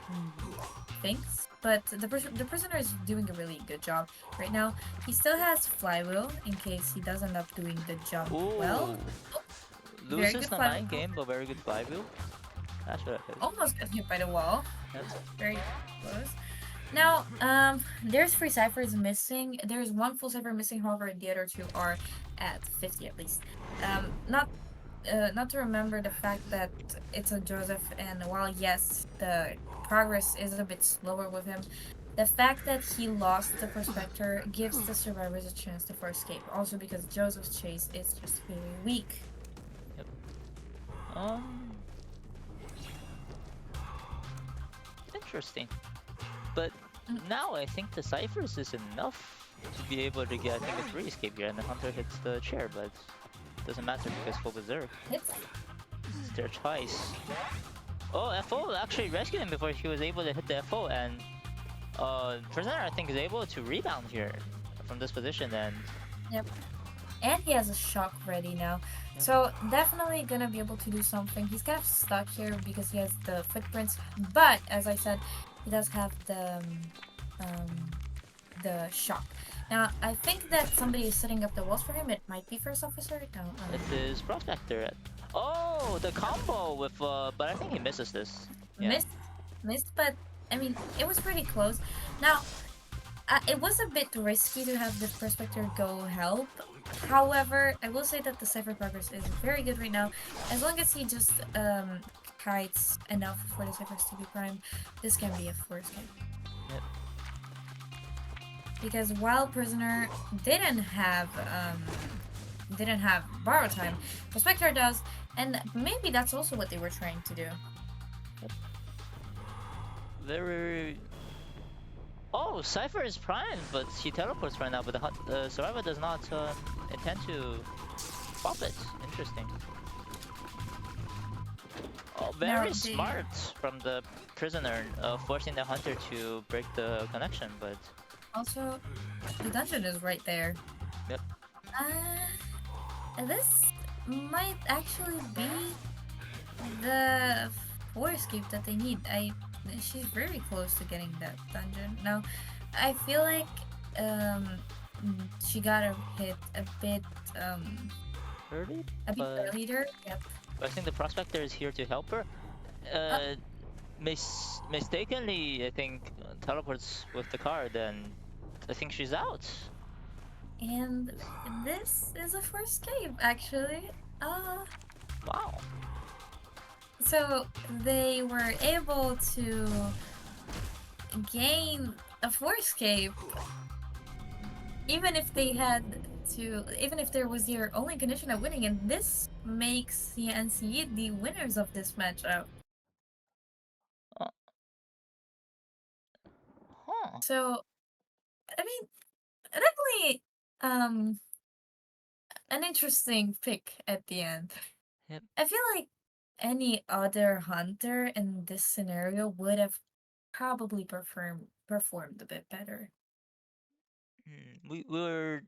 mm, things, but the prisoner is doing a really good job right now. He still has flywheel in case he does end up doing the jump well. Ooh, Oh, very loses good the flywheel. mind game, but very good flywheel. That's what I think. Almost got hit by the wall. Yep. Very close. Now, there's three ciphers missing. There's one full cipher missing, however, the other two are at 50 at least. Not to remember the fact that it's a Joseph, and while yes, the progress is a bit slower with him, the fact that he lost the Prospector gives the survivors a chance to for escape. Also because Joseph's chase is just very weak. Yep. Um, interesting. But Mm, now I think the ciphers is enough to be able to get I think a three escape here, and the hunter hits the chair, but doesn't matter because full berserk. It's It's there twice. Oh, FO actually rescued him before he was able to hit the FO, and prisoner I think is able to rebound here from this position, and yep. And he has a shock ready now. yep. So definitely gonna be able to do something. He's kind of stuck here because he has the footprints, but as I said, he does have um the shock. Now I think that somebody is setting up the walls for him. It might be first officer. No, It is prospector. Oh, the combo with but I think he misses this. Yeah. missed, missed, but I mean it was pretty close. Now it was a bit risky to have the prospector go help. However, I will say that the cipher progress is very good right now. As long as he just kites enough for the ciphers to be prime, this can be a force game. Yep. Because while prisoner didn't have borrow time, prospector does, and maybe that's also what they were trying to do. Yep. Very. Oh, Cypher is prime, but he teleports right now. But the survivor does not intend to swap it. Interesting. Oh, Now very they smart from the prisoner, forcing the hunter to break the connection. But also the dungeon is right there. yep. This might actually be the force escape that they need. She's very close to getting that dungeon. Now, I feel like um she got hit um Early, a bit but earlier. Yep. I think the prospector is here to help her. Uh, mistakenly, I think, teleports with the card, and I think she's out. And 'Cause- this is a first game, actually. Uh, wow. so they were able to gain a force cape, even if they had even if there was their only condition of winning, and this makes CNCE the winners of this matchup. Uh, huh. So, I mean, definitely, um, an interesting pick at the end. Yep. I feel like any other hunter in this scenario would have probably performed a bit better. We were.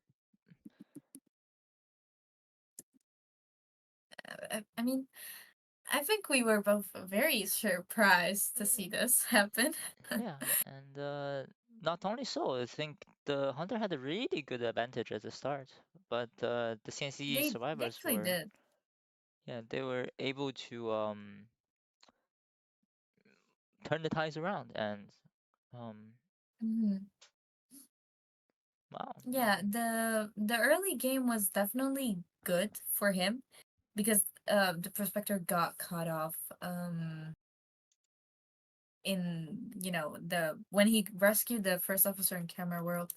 I mean, I think we were both very surprised to see this happen. Yeah, and not only so, I think the hunter had a really good advantage at the start, but the CNC They survivors actually were, did. yeah, they were able to turn the tides around, and um Mhm. wow, Yeah, the early game was definitely good for him because the prospector got cut off in the when he rescued the first officer in camera world.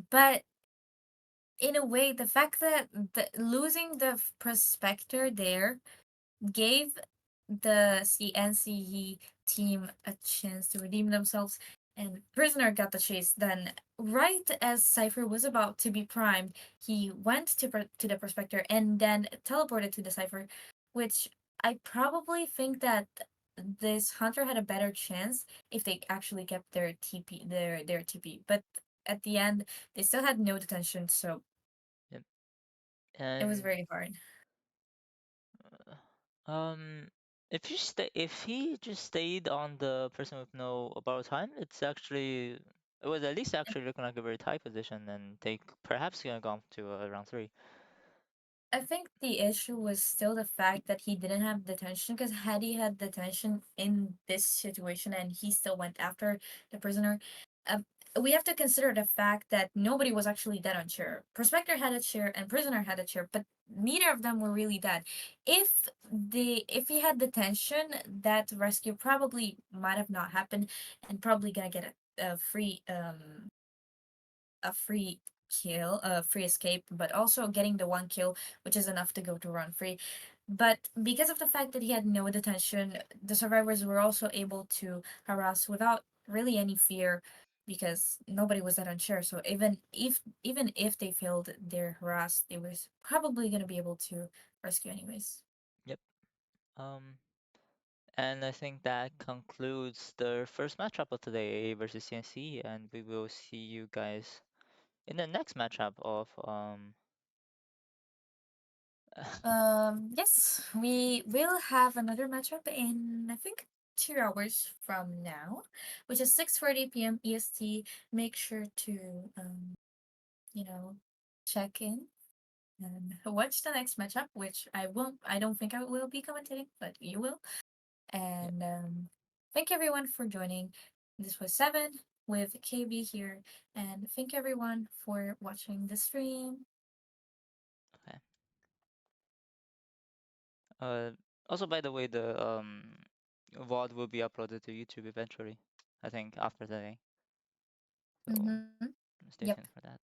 But in a way, the fact that losing the prospector there gave the CNCE team a chance to redeem themselves, and Prisoner got the chase. Then, right as Cypher was about to be primed, he went to the Prospector and then teleported to the Cypher, which I probably think that this Hunter had a better chance if they actually kept their TP. But at the end, they still had no detention, so yep. it was And very hard. um, if he just stayed on the person with no borrow time, it was at least actually looking like a very tight position, and they perhaps gonna go to round three. I think the issue was still the fact that he didn't have detention, because had he had detention in this situation and he still went after the prisoner, um, we have to consider the fact that nobody was actually dead on chair. Prospector had a chair and prisoner had a chair, but neither of them were really dead. If he had detention, that rescue probably might have not happened, and probably gonna get a free kill, a free escape, but also getting the one kill, which is enough to go to run free. But because of the fact that he had no detention, the survivors were also able to harass without really any fear, because nobody was that unsure. So even if they failed their harass, they was probably gonna be able to rescue anyways. Yep. Um, and I think that concludes the first matchup of today, AA versus CNC, and we will see you guys in the next matchup of Yes, we will have another matchup in, I think, 2 hours from now, which is 6:40 p.m. EST. Make sure to you know, check in and watch the next matchup, which I don't think I will be commentating, but you will. yeah, And thank everyone for joining. This was Seven with KB here, and thank everyone for watching the stream. okay. Uh, Also, by the way, the VOD will be uploaded to YouTube eventually. I think after today, so Mm-hmm. stay Yep. tuned for that.